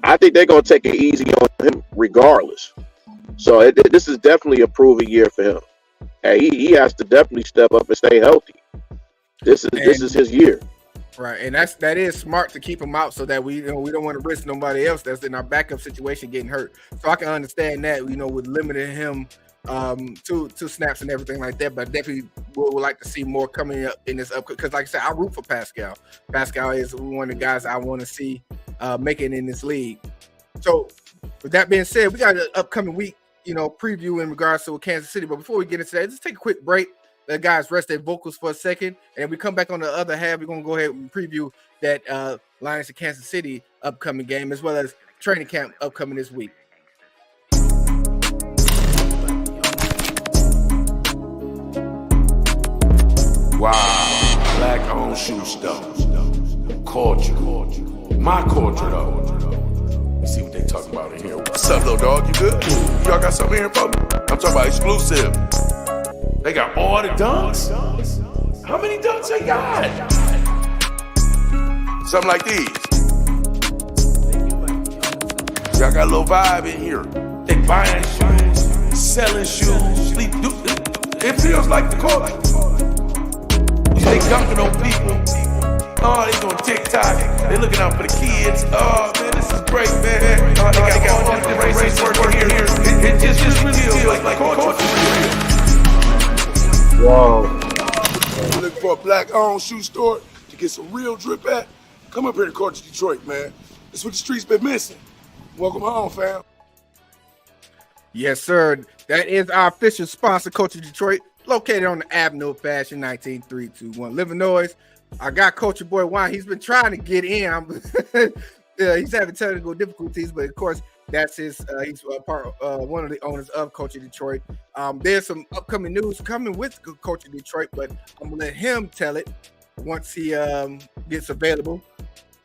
I think they're gonna take it easy on him regardless. So this is definitely a proven year for him. And he has to definitely step up and stay healthy. This is his year. Right, and that is smart to keep him out so that we don't want to risk nobody else that's in our backup situation getting hurt. So I can understand that, with limiting him to snaps and everything like that. But definitely would like to see more coming up in this up, because like I said, I root for Pascal. Pascal is one of the guys I want to see making in this league. So with that being said, we got an upcoming week, preview in regards to Kansas City. But before we get into that, just take a quick break. The guys rest their vocals for a second, and we come back on the other half. We're gonna go ahead and preview that Lions and Kansas City upcoming game, as well as training camp upcoming this week. Wow, black-owned shoe store. Culture. My culture, though. Let's see what they talking about in here. What's up, little dog? You good? Y'all got something here for me? I'm talking about exclusive. They got all the dunks? How many dunks they got? Something like these. Y'all got a little vibe in here. They buying shoes, selling shoes, it feels like the culture. They dunking on people. Oh, they doing TikTok. They looking out for the kids. Oh, man, this is great, man. They got all the races working here. It just really feels like culture. Whoa. You're looking for a black-owned shoe store to get some real drip at? Come up here to Culture Detroit, man. That's what the streets been missing. Welcome home, fam. Yes, sir. That is our official sponsor, Culture Detroit, located on the Avenue of Fashion, 19321 Illinois. I got Culture Boy Wine. He's been trying to get in. He's having technical difficulties, but of course, that's he's one of the owners of Culture Detroit. There's some upcoming news coming with Culture Detroit, but I'm gonna let him tell it once he gets available.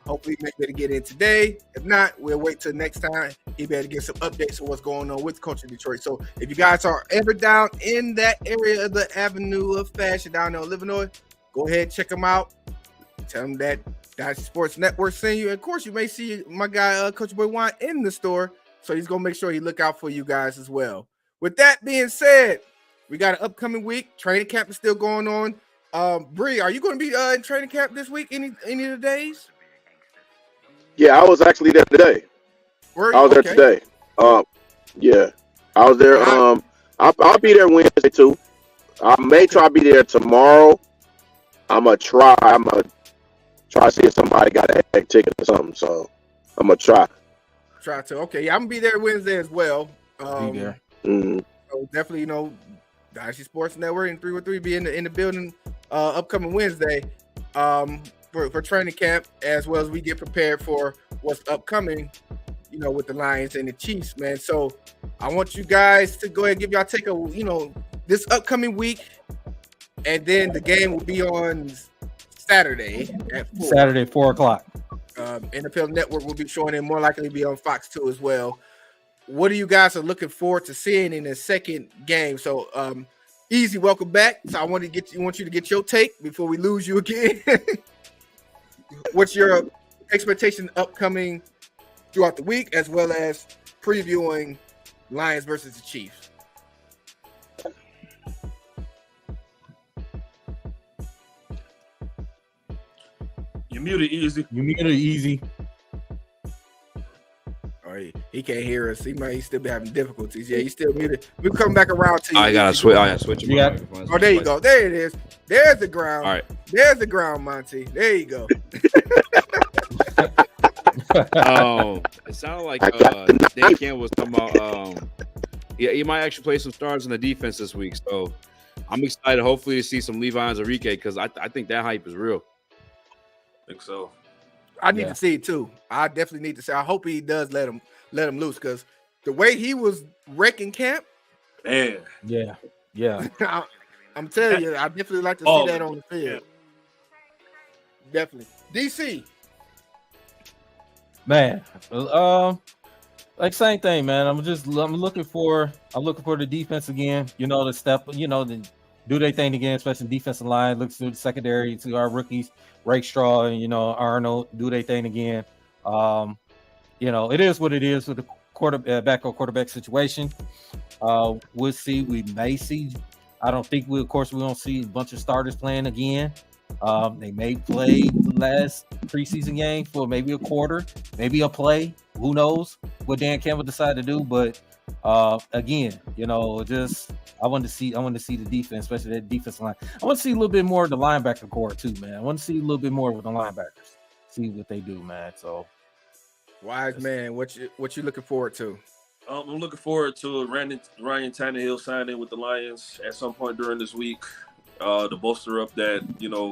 Hopefully, he may be able to get in today. If not, we'll wait till next time. He better get some updates on what's going on with Culture Detroit. So, if you guys are ever down in that area of the Avenue of Fashion down there in Illinois, go ahead and check them out. Tell them that Dsn Sports Network sent you. And of course, you may see my guy, Coach Boy Wine, in the store. So he's going to make sure he look out for you guys as well. With that being said, we got an upcoming week. Training camp is still going on. Bree, are you going to be in training camp this week? Any of the days? Yeah, I was actually there today. I was there today. Yeah, I was there. I'll be there Wednesday too. I may try to be there tomorrow. I'm gonna try to see if somebody got a heck ticket or something. So I'm gonna try. Try to. Okay, yeah, I'm gonna be there Wednesday as well. Be there. So definitely, Dsn Sports Network and 313 be in the building upcoming Wednesday for training camp, as well as we get prepared for what's upcoming, with the Lions and the Chiefs, man. So I want you guys to go ahead and give y'all take this upcoming week, and then the game will be on Saturday at 4. Saturday, 4 o'clock. NFL Network will be showing it, more likely to be on Fox 2 as well. What are you guys are looking forward to seeing in the second game? So, Easy, welcome back. So I want you to get your take before we lose you again. What's your expectation upcoming throughout the week, as well as previewing Lions versus the Chiefs? You muted, Easy. Oh, he can't hear us. He might still be having difficulties. Yeah, he's still muted. We'll come back around to you. I gotta switch. Oh, there you go. There it is. There's the ground. All right. There's the ground, Monty. There you go. It sounded like Dan Campbell was talking about. He might actually play some stars in the defense this week. So I'm excited, hopefully, to see some Levi and Enrique, because I think that hype is real. I think so. I need to see it too. I definitely need to see. I hope he does let him loose, because the way he was wrecking camp, man. Yeah. I'm telling you, I definitely like to see that on the field. Yeah. Definitely. DC. Man, like same thing, man. I'm looking for the defense again. To step, to do their thing again, especially defensive line. Looks to the secondary, to our rookies, Rakestraw and Arnold, do their thing again. It is what it is with the backup quarterback situation. We'll see. We may see. I don't think we don't see a bunch of starters playing again. They may play the last preseason game for maybe a quarter, maybe a play. Who knows what Dan Campbell decided to do? But again, just I want to see the defense, especially that defense line. I want to see a little bit more of the linebacker core too, man. I want to see a little bit more with the linebackers. See what they do, man. So, wise man, what you looking forward to? I'm looking forward to Ryan Tannehill signing with the Lions at some point during this week to bolster up that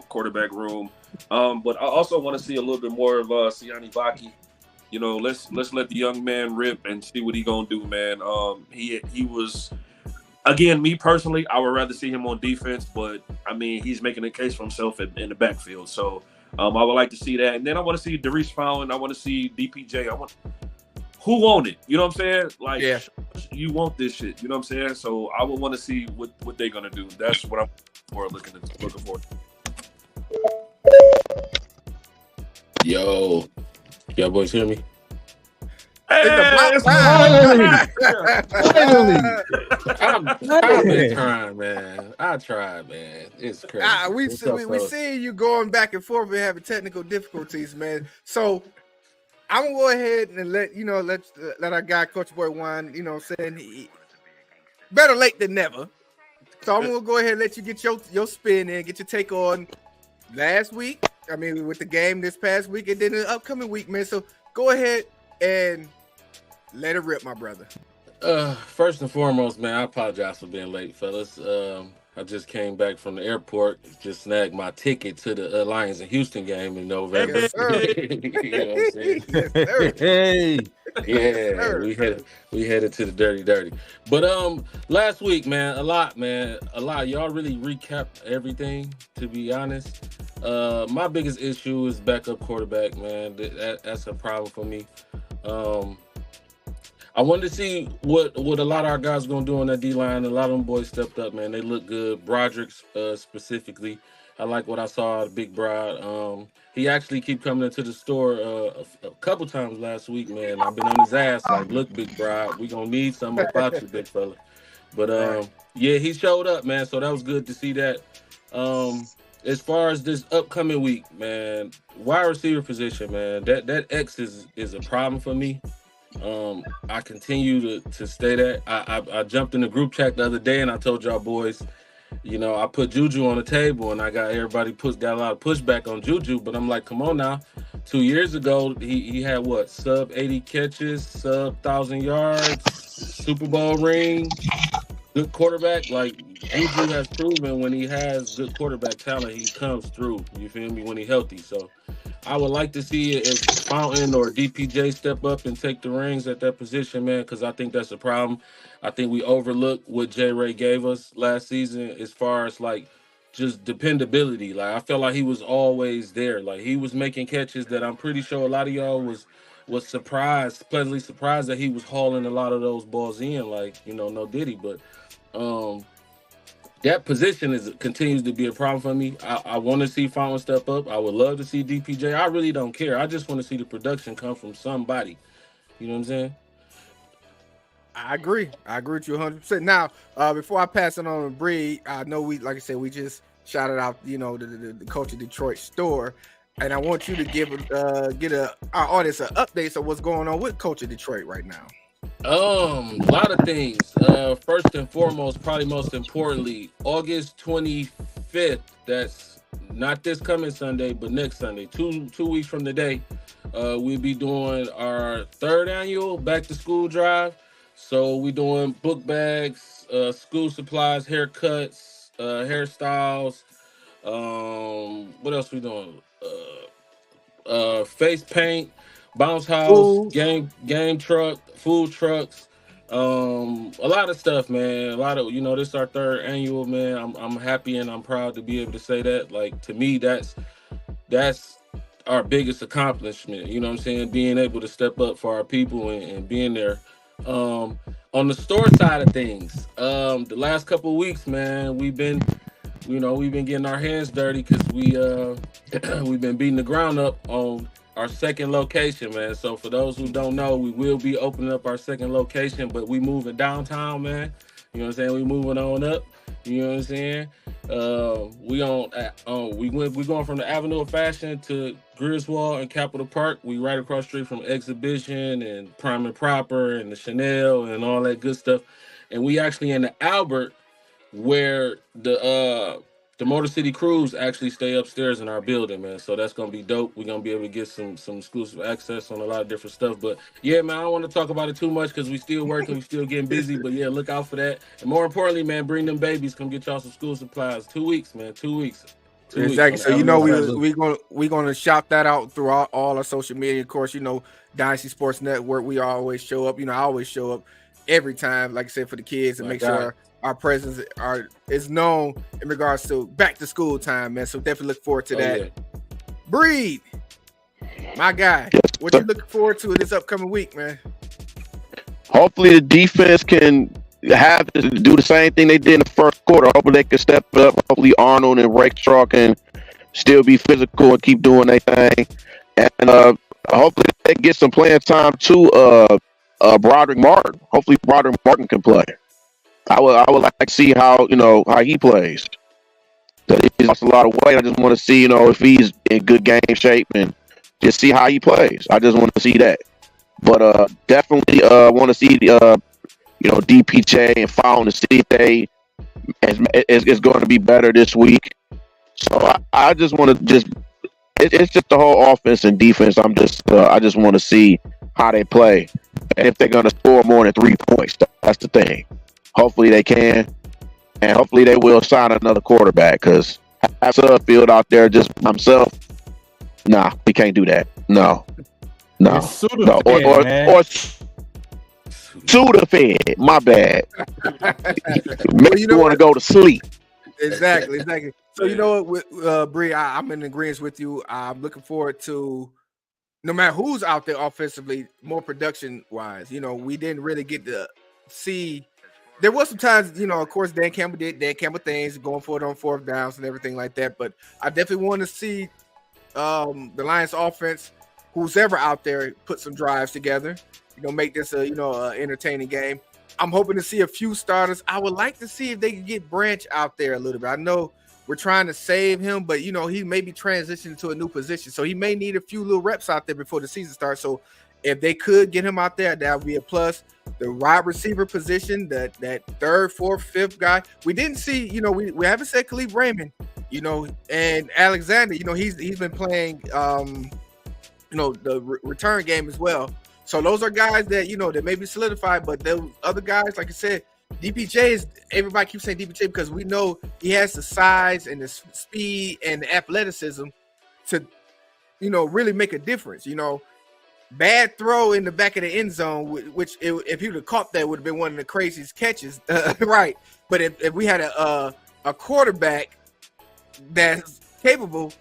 quarterback room. But I also want to see a little bit more of Siani Baki. Let's let the young man rip and see what he gonna do, man. He was, again, me personally, I would rather see him on defense, but I mean he's making a case for himself in the backfield. So I would like to see that, and then I want to see Darius Fallon. I want to see DPJ. Who want it? You know what I'm saying? Like, yeah. You want this shit. You know what I'm saying? So I would want to see what they're going to do. That's what I'm looking for. Yo, y'all boys hear me? Finally. I've been trying, man. I tried, man. It's crazy. We see you going back and forth and having technical difficulties, man. So I'm gonna go ahead and let our guy Coach Boy Juan, saying he better late than never. So I'm gonna go ahead and let you get your spin in, get your take on last week. I mean, with the game this past week, and then the upcoming week, man. So go ahead and let it rip, my brother. First and foremost, man, I apologize for being late, fellas. I just came back from the airport, just snagged my ticket to the Lions and Houston game in November. Yes, sir. You know what I'm saying? Yes, sir. Hey, yeah, sir. we headed to the dirty. But last week, man, a lot. Y'all really recapped everything, to be honest. My biggest issue is backup quarterback, man. That's a problem for me. I wanted to see what a lot of our guys going to do on that D-line. A lot of them boys stepped up, man. They look good. Broderick specifically. I like what I saw out of Big Brod. He actually keep coming into the store a couple times last week, man. I've been on his ass like, look, Big Brod, we going to need something about you, big fella. But, yeah, he showed up, man, so that was good to see that. As far as this upcoming week, man, wide receiver position, man, that X is a problem for me. I continue to stay that. I jumped in the group chat the other day and I told y'all boys, I put Juju on the table and I got everybody got a lot of pushback on Juju, but I'm like, come on now. 2 years ago, he had what, sub 80 catches, sub 1,000 yards, Super Bowl ring, good quarterback. Like, Juju has proven when he has good quarterback talent, he comes through. You feel me? When he's healthy. So I would like to see if Fountain or DPJ step up and take the reins at that position, man, because I think that's a problem. I think we overlooked what J. Ray gave us last season as far as, like, just dependability. Like, I felt like he was always there. Like, he was making catches that I'm pretty sure a lot of y'all was pleasantly surprised that he was hauling a lot of those balls in, like, no diddy. But that position continues to be a problem for me. I want to see Fountain step up. I would love to see DPJ. I really don't care. I just want to see the production come from somebody. You know what I'm saying? I agree with you 100%. Now, before I pass it on to Bree, I know like I said, we just shouted out, the Coach of Detroit store, and I want you to get our audience an update on what's going on with Coach of Detroit right now. A lot of things. First and foremost, probably most importantly, August 25th. That's not this coming Sunday, but next Sunday, two weeks from today. We'll be doing our third annual back to school drive. So we're doing book bags, school supplies, haircuts, hairstyles. What else we doing? Face paint, bounce house, game truck, food trucks, a lot of stuff, man. A lot of, this is our third annual, man. I'm happy and I'm proud to be able to say that. Like, to me, that's our biggest accomplishment. You know what I'm saying? Being able to step up for our people and being there. On the store side of things, the last couple of weeks, man, we've been getting our hands dirty because we've been beating the ground up on our second location, man. So for those who don't know, we will be opening up our second location, but we moving downtown, man. You know what I'm saying? We moving on up. You know what I'm saying? We going from the Avenue of Fashion to Griswold and Capitol Park. We right across the street from Exhibition and Prime and Proper and the Chanel and all that good stuff. And we actually in the Albert, where the Motor City Cruise actually stay upstairs in our building, man. So that's gonna be dope. We're gonna be able to get some exclusive access on a lot of different stuff. But yeah, man, I don't want to talk about it too much because we still working, we still getting busy. But yeah, look out for that. And more importantly, man, bring them babies. Come get y'all some school supplies. 2 weeks, man. 2 weeks. 2 Exactly. weeks. So you know we gonna shout that out through all our social media. Of course, you know, Dsn Sports Network. We always show up. You know, I always show up every time, like I said, for the kids and make sure our presence is known in regards to back to school time, man. So definitely look forward to that. Yeah. Breed, my guy, what you looking forward to this upcoming week, man? Hopefully the defense can do the same thing they did in the first quarter. Hopefully they can step up. Hopefully Arnold and Rakestraw can still be physical and keep doing their thing. And hopefully they get some playing time to Broderick Martin. Hopefully Broderick Martin can play. I would like to see how he plays. He's lost a lot of weight. I just want to see if he's in good game shape and just see how he plays. I just want to see that. But definitely want to see DPJ and Fountain to see if they is going to be better this week. So I just want to it's just the whole offense and defense. I just want to see how they play and if they're going to score more than 3 points. That's the thing. Hopefully they can, and hopefully they will sign another quarterback because have Sudfield out there just himself. Nah, we can't do that. No. Or Sudafed. My bad. Maybe you want to go to sleep. Exactly. So you know what, Bree, I'm in agreement with you. I'm looking forward to no matter who's out there offensively, more production wise. We didn't really get to see. There was some times, of course, Dan Campbell did Dan Campbell things, going for it on fourth downs and everything like that. But I definitely want to see the Lions offense, who's ever out there, put some drives together. Make this a entertaining game. I'm hoping to see a few starters. I would like to see if they can get Branch out there a little bit. I know we're trying to save him, but he may be transitioning to a new position, so he may need a few little reps out there before the season starts. So if they could get him out there, that would be a plus. The wide receiver position, that third, fourth, fifth guy, we didn't see. We haven't said Khalif Raymond, and Alexander. He's been playing, the return game as well. So those are guys that that may be solidified, but those other guys, like I said, DPJ is. Everybody keeps saying DPJ because we know he has the size and the speed and the athleticism to, really make a difference. Bad throw in the back of the end zone, which if he would have caught that, would have been one of the craziest catches, right? But if we had a quarterback that's capable,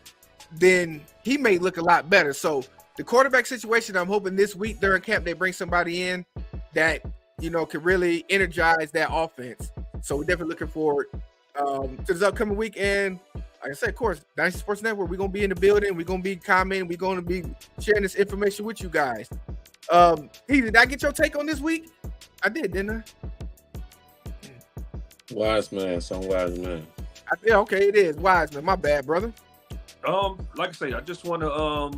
then he may look a lot better. So the quarterback situation, I'm hoping this week during camp they bring somebody in that can really energize that offense. So we're definitely looking forward to this upcoming week. And like I said, of course, Dsn Sports Network, we're going to be in the building. We're going to be commenting. We're going to be sharing this information with you guys. Did I get your take on this week? I did, didn't I? Wise man, some wise man. Yeah, okay, it is. Wise man. My bad, brother. Like I say, I just want to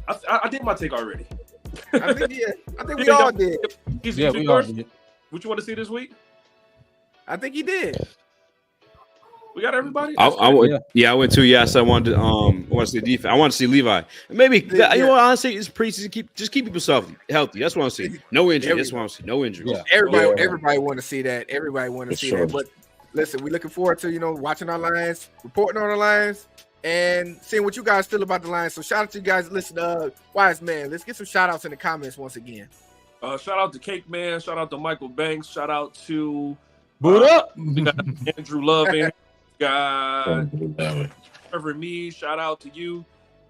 I did my take already. I think we all did. Yeah, we all did. What you want to see this week? I think he did. We got everybody. I went to. Yes, I wanted to. I want to see defense. I want to see Levi. Maybe honestly, it's preseason. Keep people healthy. That's what I want to see. No injury. That's what I want to see. No injuries. Yeah. Everybody want to see that. Everybody want to see that. But listen, we're looking forward to watching our Lions, reporting on our Lions, and seeing what you guys feel about the Lions. So shout out to you guys. Listen, Wise man, let's get some shout outs in the comments once again. Shout out to Cake Man. Shout out to Michael Banks. Shout out to Boot up. We got Andrew Love in. Got Trevor Mead. Shout out to you.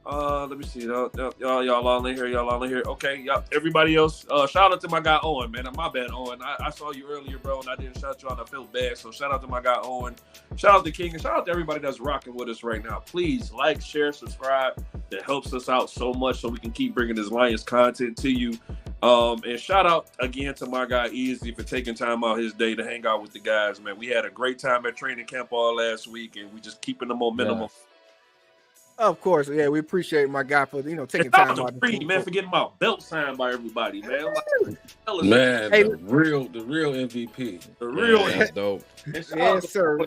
Let me see. Y'all all in here. Y'all all in here. Okay. Y'all, everybody else. Shout out to my guy Owen, man. My bad, Owen. I saw you earlier, bro, and I didn't shout you out. I feel bad. So shout out to my guy Owen. Shout out to King, and shout out to everybody that's rocking with us right now. Please like, share, subscribe. That helps us out so much, so we can keep bringing this Lions content to you. And shout out again to my guy Easy for taking time out his day to hang out with the guys, man. We had a great time at training camp all last week, and we just keeping the momentum. Yeah. Of course, yeah, we appreciate my guy for taking Shout time out out. to Free, man, for getting my belt signed by everybody, man. Like, Man, Hey, the real MVP. the real. That's dope. And shout out Yes, to- sir.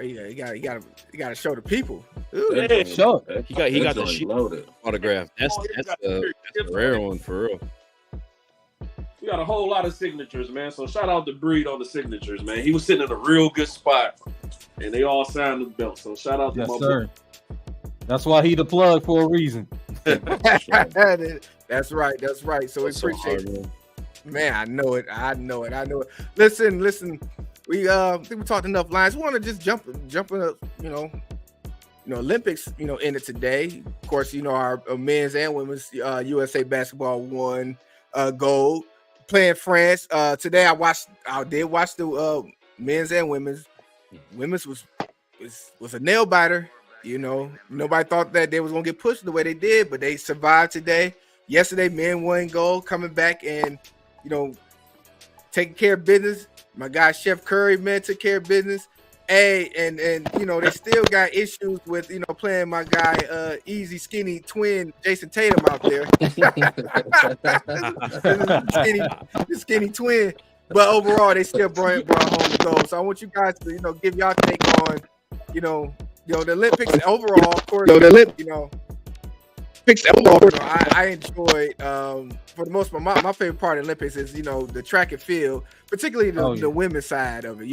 Yeah, you gotta show the people. Ooh. Yeah. Sure. He got the That joint sheet loaded. autograph. That's a rare one for real. We got a whole lot of signatures, man. So shout out to Breed on the signatures, man. He was sitting in a real good spot, and they all signed the belt. So shout out to Yes, my sir. That's why he the plug for a reason. That's right. So we That's so appreciate hard, man. Man, I know it. Listen. We think we talked enough lines. We want to just jump in, Olympics, ended today. Of course, our men's and women's USA basketball won gold playing France. Today I did watch the men's and women's. Women's was a nail biter. Nobody thought that they was gonna get pushed the way they did, but they survived today. Yesterday, men won gold, coming back and taking care of business. My guy Chef Curry, man, took care of business. Hey, and they still got issues with playing my guy easy skinny twin Jason Tatum out there. the skinny twin. But overall, they still brought home the gold. So I want you guys to give y'all take on the Olympics overall. Of course, I enjoyed for the most part. My favorite part of the Olympics is the track and field, particularly the women's side of it.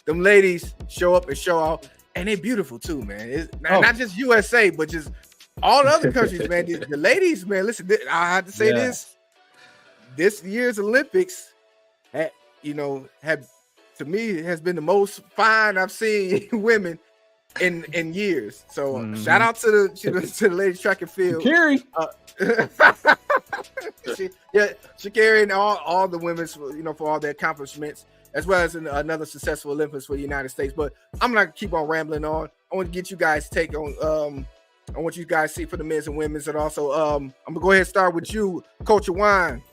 Them ladies show up and show out, and they're beautiful too, man. It's not just USA, but just all the other countries, man. The ladies, man. Listen, I have to say this year's Olympics, have to me has been the most fine I've seen women in years. So shout out to the ladies track and field. Carrie. Shakira and all the women's for all their accomplishments, as well as another successful Olympics for the United States. But I'm not gonna keep on rambling on. I want to get you guys take on what you guys see for the men's and women's, and also I'm gonna go ahead and start with you, Coach Wine.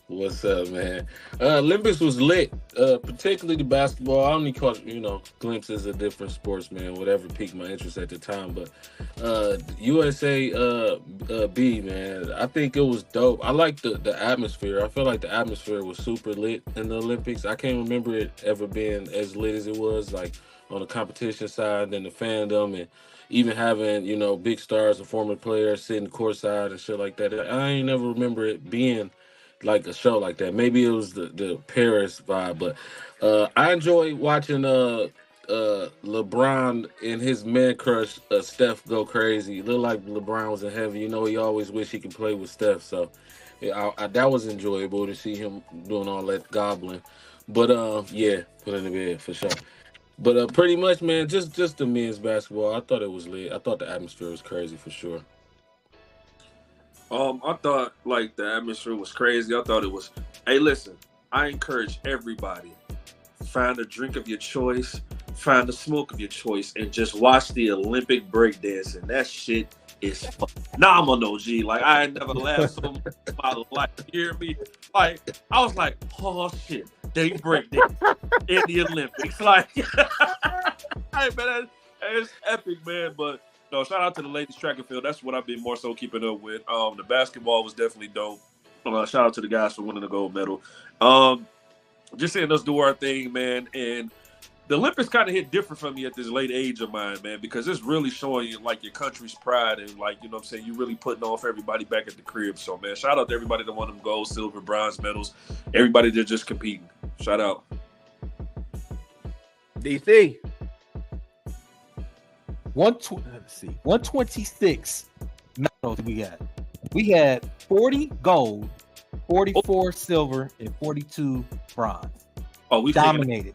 What's up, man? Olympics was lit, particularly the basketball. I only caught, glimpses of different sports, man, whatever piqued my interest at the time. But USA B, man, I think it was dope. I like the atmosphere. I feel like the atmosphere was super lit in the Olympics. I can't remember it ever being as lit as it was, like on the competition side and the fandom, and even having, big stars and former players sitting courtside and shit like that. I ain't never remember it being like a show like that. Maybe it was the Paris vibe, but I enjoy watching LeBron and his man crush Steph go crazy. It looked like LeBron was in heaven. He always wish he could play with Steph, so that was enjoyable to see him doing all that gobbling. But put in the bed for sure. But pretty much, man, just the men's basketball, I thought it was lit. I thought the atmosphere was crazy for sure. I thought the atmosphere was crazy. I thought it was. Hey, listen, I encourage everybody, find a drink of your choice, find a smoke of your choice, and just watch the Olympic breakdancing. That shit is phenomenal, G. I ain't never laughed so much in my life. You hear me? I was like, oh shit, they breakdance in the Olympics. Hey man, it's epic, man. But no, shout out to the ladies track and field. That's what I've been more so keeping up with. The basketball was definitely dope. Shout out to the guys for winning the gold medal. Just seeing us do our thing, man. And the Olympics kind of hit different for me at this late age of mine, man, because it's really showing you your country's pride and you really putting on for everybody back at the crib. So, man, shout out to everybody that won them gold, silver, bronze medals. Everybody that's just competing. Shout out. DC. 126 medals we got. We had 40 gold, 44 silver, and 42 bronze. Oh, we dominated.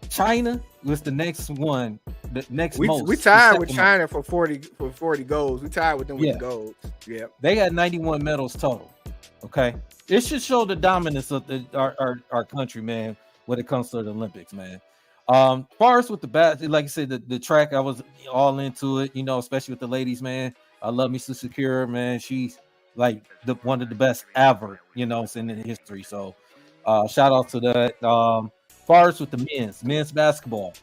China was the next one the next We most. we the tied with second most. China for 40 goals. We tied with them with Yeah. the goals. Yeah. They had 91 medals total. Okay, it should show the dominance of our country, man, when it comes to the Olympics, man. Far as with the like I said, the track, I was all into it, you know, especially with the ladies, man. I love me to secure, man. She's like one of the best ever, you know, in history. So, shout out to that. Far as with the men's basketball,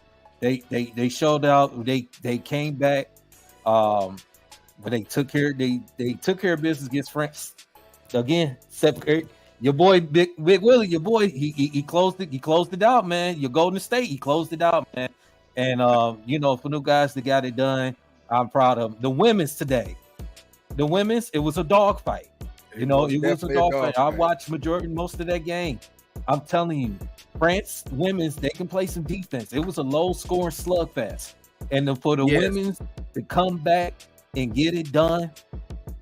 they showed out. They came back. But they took care of business against France. Again, your boy Big Willie, your boy, he closed it out, man. Your Golden State, he closed it out, man. And you know, for new guys that got it done, I'm proud of them. The women's today. The women's, it was a dog fight. You know, it was a dog fight. I watched most of that game. I'm telling you, France women's, they can play some defense. It was a low scoring slugfest. And for the women's to come back and get it done,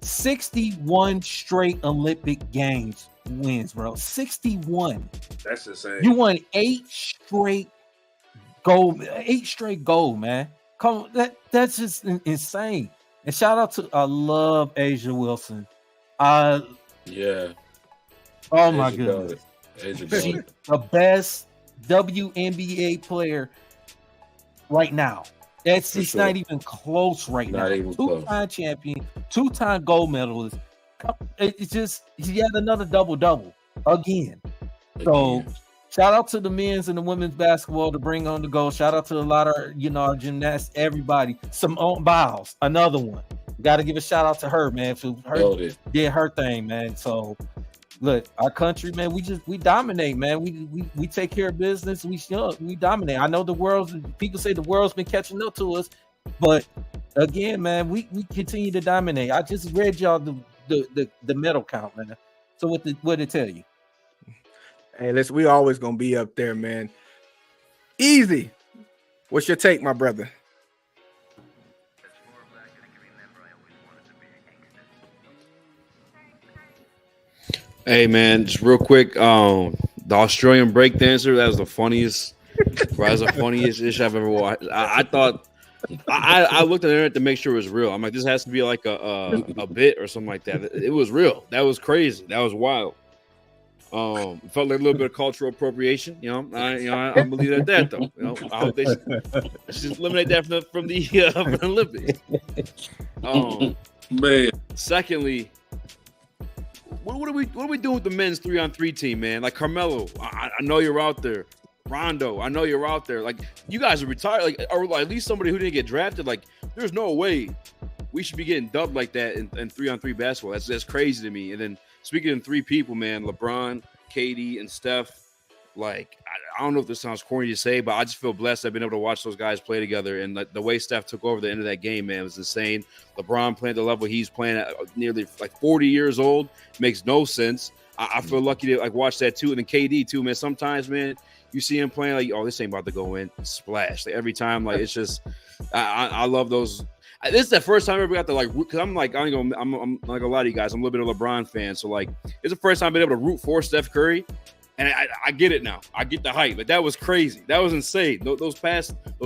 61 straight Olympic games wins, bro. 61. That's insane. You won 8 straight gold, man. Come on, that's just insane. And shout out to I love Asia Wilson. Yeah. Oh my goodness. She's the best WNBA player right now. It's not even close right now. Two-time champion, 2-time gold medalist. It's just he had another double again. So shout out to the men's and the women's basketball to bring on the goal. Shout out to a lot of our gymnasts, everybody. Simone Biles, another one. Got to give a shout out to her, man. Her did her thing, man. So look, our country, man, we dominate, man. We take care of business. We dominate. I know people say the world's been catching up to us, but again, man, we continue to dominate. I just read y'all the medal count, man. So what did it tell you? Hey, listen, we always gonna be up there, man. Easy. What's your take, my brother? Hey man, just real quick, the Australian breakdancer, that was the funniest ish I've ever watched. I thought I looked at the internet to make sure it was real. I'm like, this has to be like a bit or something like that. It was real. That was crazy. That was wild. Felt like a little bit of cultural appropriation. I believe at that though. I hope they should eliminate that from the Olympics. Man. Secondly, what are we doing with the men's 3-on-3 team, man? Like Carmelo, I know you're out there. Rondo, I know you're out there. Like, you guys are retired, like, or at least somebody who didn't get drafted. Like, there's no way we should be getting dubbed like that in 3-on-3 basketball. That's crazy to me. And then speaking of 3 people, man, LeBron, KD, and Steph. Like, I don't know if this sounds corny to say, but I just feel blessed I've been able to watch those guys play together. And the way Steph took over the end of that game, man, was insane. LeBron playing at the level he's playing at nearly like 40 years old makes no sense. I feel lucky to like watch that too. And then KD too, man. Sometimes, man, you see him playing like, oh, this ain't about to go in. Splash. Like every time, like it's just, I love those. This is the first time I ever got to like, because I'm like, I'm like a lot of you guys. I'm a little bit of a LeBron fan, so like, it's the first time I've been able to root for Steph Curry. And I get it now. I get the hype. Like that was crazy. That was insane. Those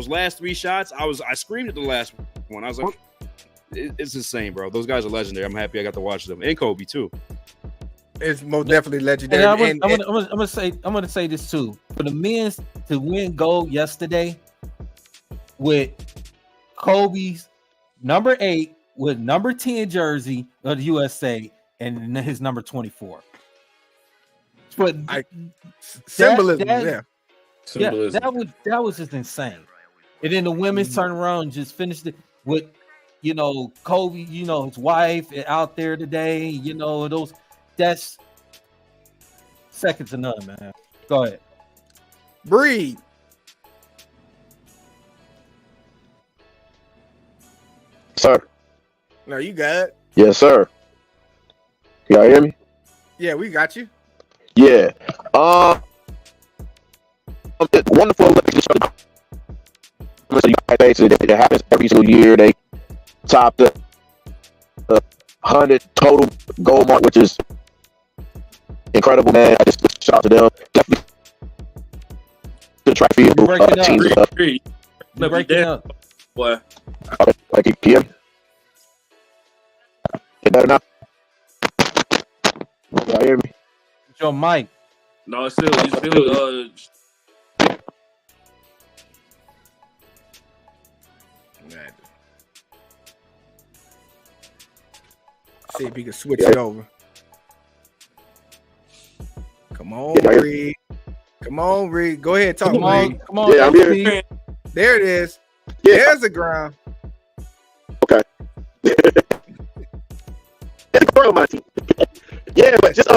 last 3 shots, I screamed at the last one. I was like, it's insane, bro. Those guys are legendary. I'm happy I got to watch them. And Kobe too. It's most definitely legendary. I'm gonna say this too. For the men to win gold yesterday with Kobe's number 8 with number 10 jersey of the USA and his number 24. But symbolism, that was just insane. And then the women's turn around and just finished it with, Kobe, his wife out there today, that's second to none, man. Go ahead. Breathe. Sir. No, you got it. Yes, sir. Y'all hear me? Yeah, we got you. Yeah. Wonderful Olympics. It happens every single year. They top the 100 total gold mark, which is incredible, man. I just shout out to them. Definitely the track field teams. You're breaking up. boy. Like you hear me? You better not. Y'all hear me? Your mic. No, it's still See if he can switch it over. Come on, Reed. Come on, Reed. Go ahead, talk, Reed. Come on. Yeah, I'm here. There it is. Yeah. There's the ground. Okay. That's a girl, my team. Yeah, but just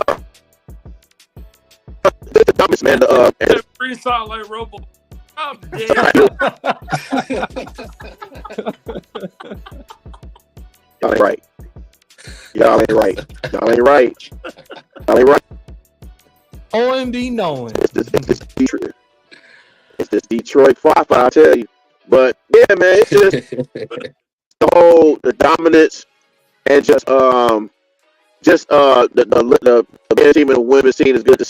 the dumbest man. free sound like Robo. I'm dead. Y'all ain't right. Y'all ain't right. Y'all ain't right. Y'all ain't right. OMD knowing. It's this Detroit Five, I tell you. But yeah, man, it's just the dominance and just the men's team and the women's team is good to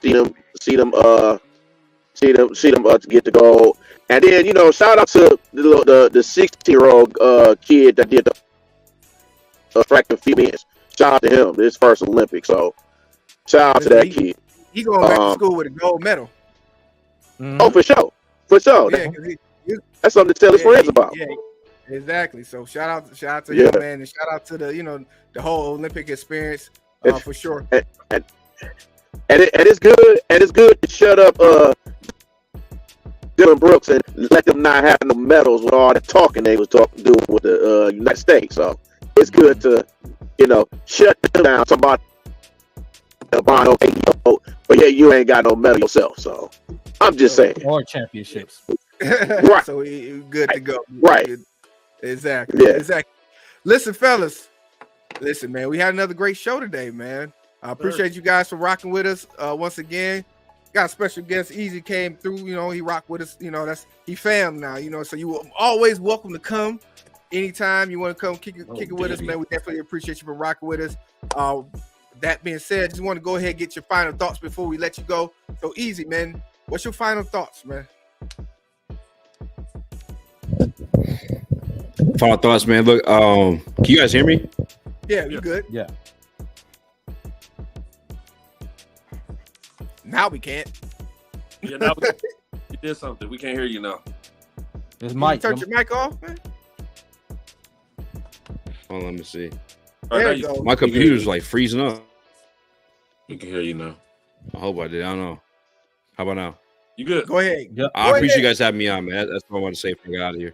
see them get the goal. And then shout out to the 16-year-old kid that did the track and field men's. Shout out to him, his first Olympics. So shout out to that kid. He going back to school with a gold medal. Mm-hmm. Oh, for sure. Yeah, that's something to tell his friends about. Yeah, exactly. So shout out to him, man, and shout out to the whole Olympic experience for sure. And it's good. And it's good to shut up Dylan Brooks and let them not have no medals with all the talking they was doing with the United States. So it's good to shut them down. Somebody, okay, but yeah, you ain't got no medal yourself. So I'm just saying. Or championships. Right. So he good to go. Right. Good. Exactly. Yeah. Exactly. Listen, fellas. Listen, man. We had another great show today, man. I appreciate you guys for rocking with us once again. Got a special guest. Easy came through. He rocked with us. He fam now. So you always welcome to come anytime you want to come kick it with us, man. We definitely appreciate you for rocking with us. That being said, just want to go ahead and get your final thoughts before we let you go. So Easy, man. What's your final thoughts, man? Final thoughts, man. Look, can you guys hear me? Yeah, you good? Yeah. Now we can't. Yeah, now you did something. We can't hear you now. It's You Mike. turn your mic off, man. Oh, let me see. All There right, you go. My computer's like freezing up. We can hear you now. I hope I did. I don't know. How about now? You good? Go ahead. Yep. I Go appreciate ahead. you guys having me on, man. That's what I want to say before I get out of here.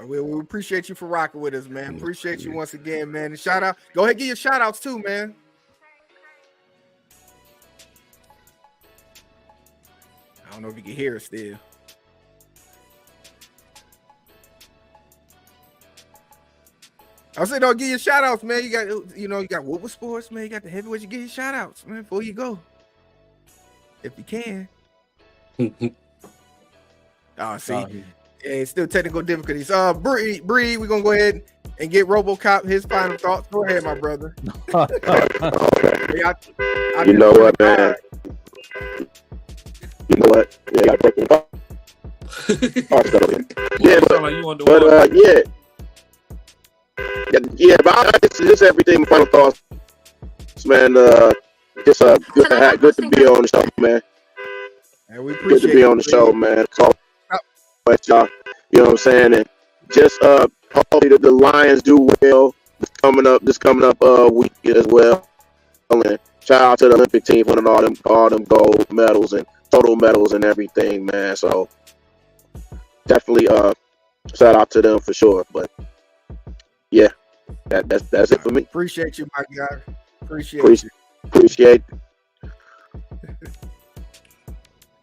We appreciate you for rocking with us, man. Appreciate you once again, man. And shout out. Go ahead, give your shout outs too, man. I don't know if you can hear us still. I said, don't give your shout outs, man. You got, you got Woodward Sports, man. You got the heavyweights. You get your shout outs, man, before you go. If you can. Oh, see. Yeah, it's still technical difficulties. Bree, we're gonna go ahead and get RoboCop his final thoughts. Go ahead, my brother. You know what, man? You know what? Yeah, I got broken heart. Yeah, Sound like you on the but water. but just everything. Final thoughts, man. Just good to be on the show, man. And we Good appreciate to be on the Bree. show, man. So, but y'all, you know what I'm saying, and just hopefully the Lions do well this coming up week as well. And shout out to the Olympic team for winning all them gold medals and total medals and everything, man. So definitely shout out to them for sure. But yeah, that's it for me. Appreciate you, my guy. Appreciate you. Appreciate.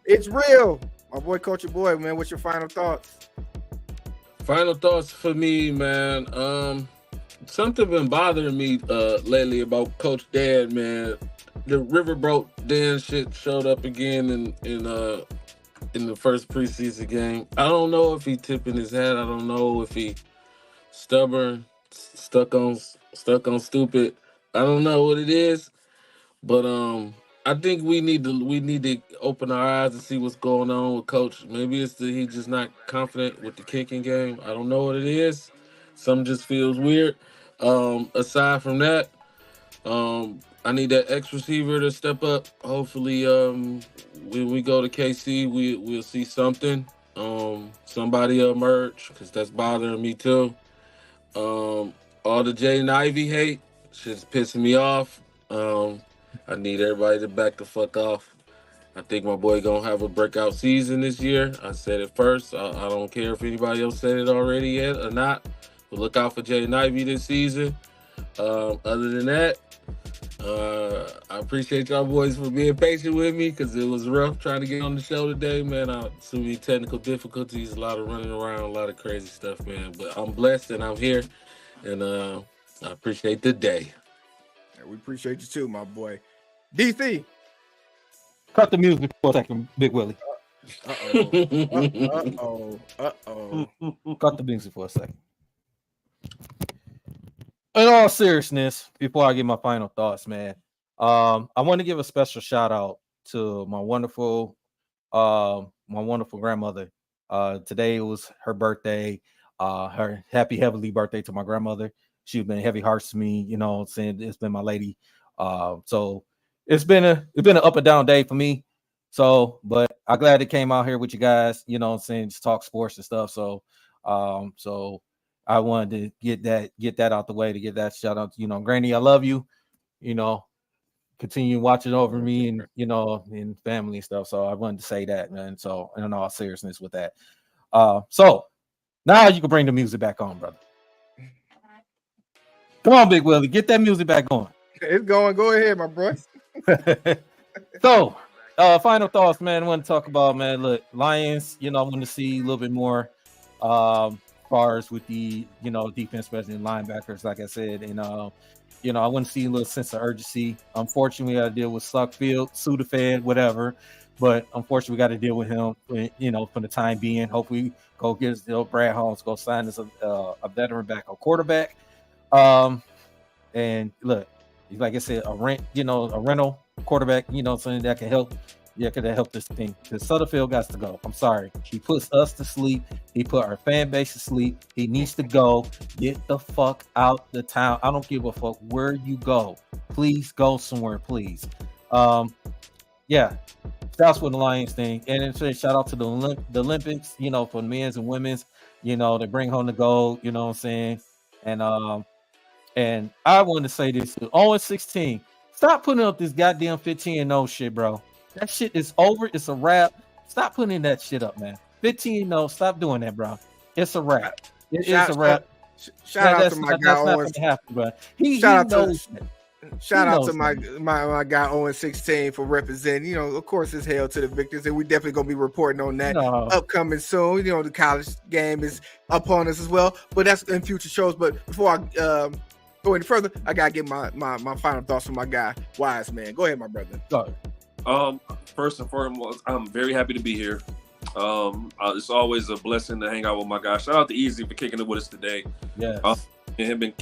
It's real. My boy, Culture Boy, man. What's your final thoughts? Final thoughts for me, man. Something been bothering me lately about Coach Dan, man. The Riverboat Dan shit showed up again in the first preseason game. I don't know if he tipping his hat. I don't know if he stubborn, stuck on stupid. I don't know what it is, but I think we need to open our eyes and see what's going on with Coach. Maybe it's that he's just not confident with the kicking game. I don't know what it is. Something just feels weird. Aside from that, I need that X receiver to step up. Hopefully, when we go to KC, we'll see something. Somebody will emerge because that's bothering me too. All the Jaden Ivey hate shit's pissing me off. I need everybody to back the fuck off. I think my boy gonna have a breakout season this year. I said it first. I don't care if anybody else said it already yet or not. But look out for Jaden Ivey this season. Other than that, I appreciate y'all boys for being patient with me because it was rough trying to get on the show today, man. So many technical difficulties, a lot of running around, a lot of crazy stuff, man. But I'm blessed and I'm here, and I appreciate the day. Yeah, we appreciate you too, my boy. DC. Cut the music for a second, Big Willie. Uh-oh. Cut the music for a second. In all seriousness, before I give my final thoughts, man, I want to give a special shout out to my wonderful grandmother. Today was her birthday. Her happy heavenly birthday to my grandmother. She's been heavy hearts to me, you know, saying it's been my lady. So it's been an up and down day for me. So, but I'm glad it came out here with you guys, you know, saying just talk sports and stuff. So, I wanted to get that out the way, to get that shout out to, you know, Granny, I love you, you know, continue watching over me and, you know, and family and stuff. So I wanted to say that, man. So in all seriousness with that. So now you can bring the music back on, brother. Come on, Big Willie, get that music back on. It's going. Go ahead, my bro. So, final thoughts, man. I want to talk about, man, look, Lions, you know, I want to see a little bit more far as with the, you know, defense, especially in linebackers, like I said, and you know, I want to see a little sense of urgency. Unfortunately, we got to deal with Suckfield, Sudafed, whatever, but unfortunately, we got to deal with him, you know, for the time being. Hopefully, go get us, you know, Brad Holmes, go sign us a veteran back, a quarterback. And look, like I said, a rental quarterback, you know, something that can help. Yeah, could have helped this thing. Because Sutterfield got to go. I'm sorry. He puts us to sleep. He put our fan base to sleep. He needs to go. Get the fuck out the town. I don't give a fuck where you go. Please go somewhere, please. Yeah, that's what the Lions thing. And then shout out to the Olympics, you know, for men's and women's, you know, they bring home the gold, you know what I'm saying? And I want to say this, 0-16, stop putting up this goddamn 15-0 shit, bro. That shit is over. It's a wrap. Stop putting that shit up, man. 15-0. Stop doing that, bro. It's a wrap. It is a wrap. Shout out to my guy Owen. Shout out to my guy Owen 16 for representing. You know, of course, it's hail to the victors, and we definitely gonna be reporting on that upcoming soon. You know, the college game is upon us as well, but that's in future shows. But before I go any further, I gotta get my final thoughts from my guy Wise Man. Go ahead, my brother. Go ahead. First and foremost, I'm very happy to be here. It's always a blessing to hang out with my guy. Shout out to Easy for kicking it with us today. Yes. And him been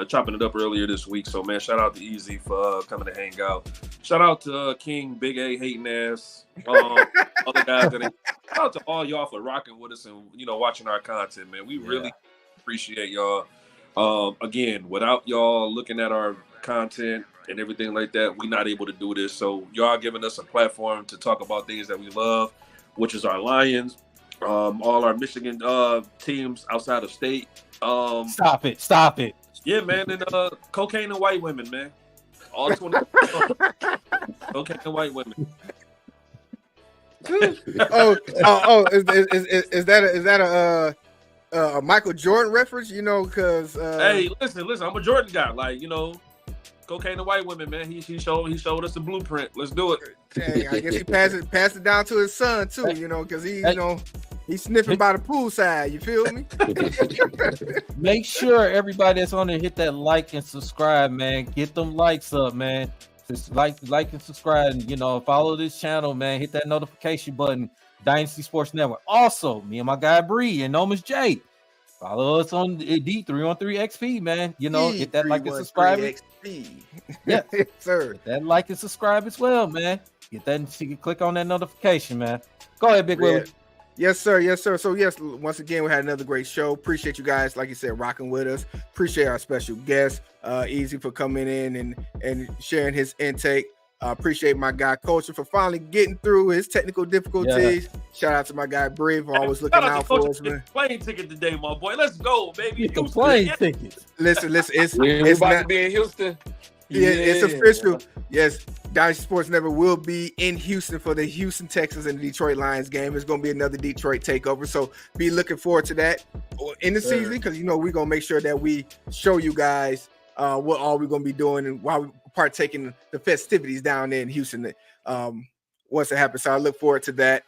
chopping it up earlier this week. So, man, shout out to Easy for coming to hang out. Shout out to King, Big A, hating ass, other guys. Shout out to all y'all for rocking with us and, you know, watching our content, man. We really appreciate y'all. Again, without y'all looking at our content and everything like that, we're not able to do this. So y'all giving us a platform to talk about things that we love, which is our Lions, all our Michigan teams outside of state. Stop it. Yeah, man, and cocaine and white women, man. All 20 cocaine and white women. Is that a Michael Jordan reference? You know, because hey, listen, I'm a Jordan guy. Like, you know, cocaine and white women, man. He showed us the blueprint. Let's do it. Hey, I guess he passed it down to his son too. You know, because he's sniffing by the poolside. You feel me? Make sure everybody that's on there hit that like and subscribe, man. Get them likes up, man. Just like and subscribe, and, you know, follow this channel, man. Hit that notification button. Dynasty Sports Network. Also, me and my guy Bree and Nomus J. Follow us on D313XP, man. You know, hit that like and subscribe. feed. Yeah. Yes, sir. Hit that like and subscribe as well, man. Get that so you can click on that notification, man. Go ahead, Big Willie. Yes, sir. Yes, sir. So, yes, once again, we had another great show. Appreciate you guys, like you said, rocking with us. Appreciate our special guest, Easy, for coming in and sharing his intake. Appreciate my guy, Culture, for finally getting through his technical difficulties. Yeah. Shout out to my guy, Bree, for always looking out for us, man. Plane ticket today, my boy. Let's go, baby. Get the plane tickets. Listen, it's about not, to be in Houston. Yeah, it's official. Yes, Dsn Sports Network will be in Houston for the Houston Texans and the Detroit Lions game. It's going to be another Detroit takeover, so be looking forward to that in the season, because we're going to make sure that we show you guys what all we're going to be doing and while we're partaking the festivities down there in Houston once it happens. So I look forward to that.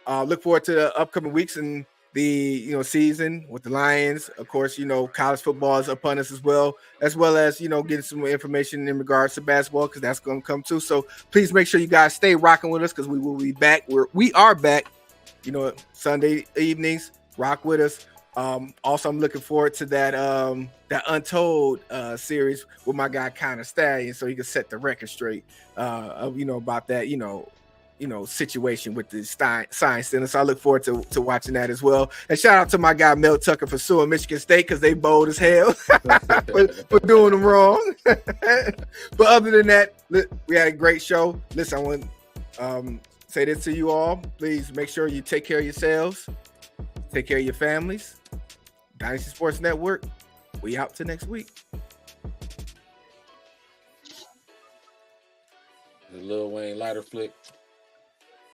Look forward to the upcoming weeks and the season with the Lions. Of course, college football is upon us as well as getting some more information in regards to basketball, because that's going to come too. So please make sure you guys stay rocking with us, because we will be back. We are back, Sunday evenings. Rock with us. Also, I'm looking forward to that Untold series with my guy Connor Stallion, so he can set the record straight about that situation with the Science Center. So I look forward to watching that as well. And shout out to my guy Mel Tucker for suing Michigan State, because they bold as hell for doing them wrong. But other than that, we had a great show. Listen, I want to say this to you all. Please make sure you take care of yourselves, take care of your families. Dsn Sports Network, we out to next week. The Lil Wayne lighter flick.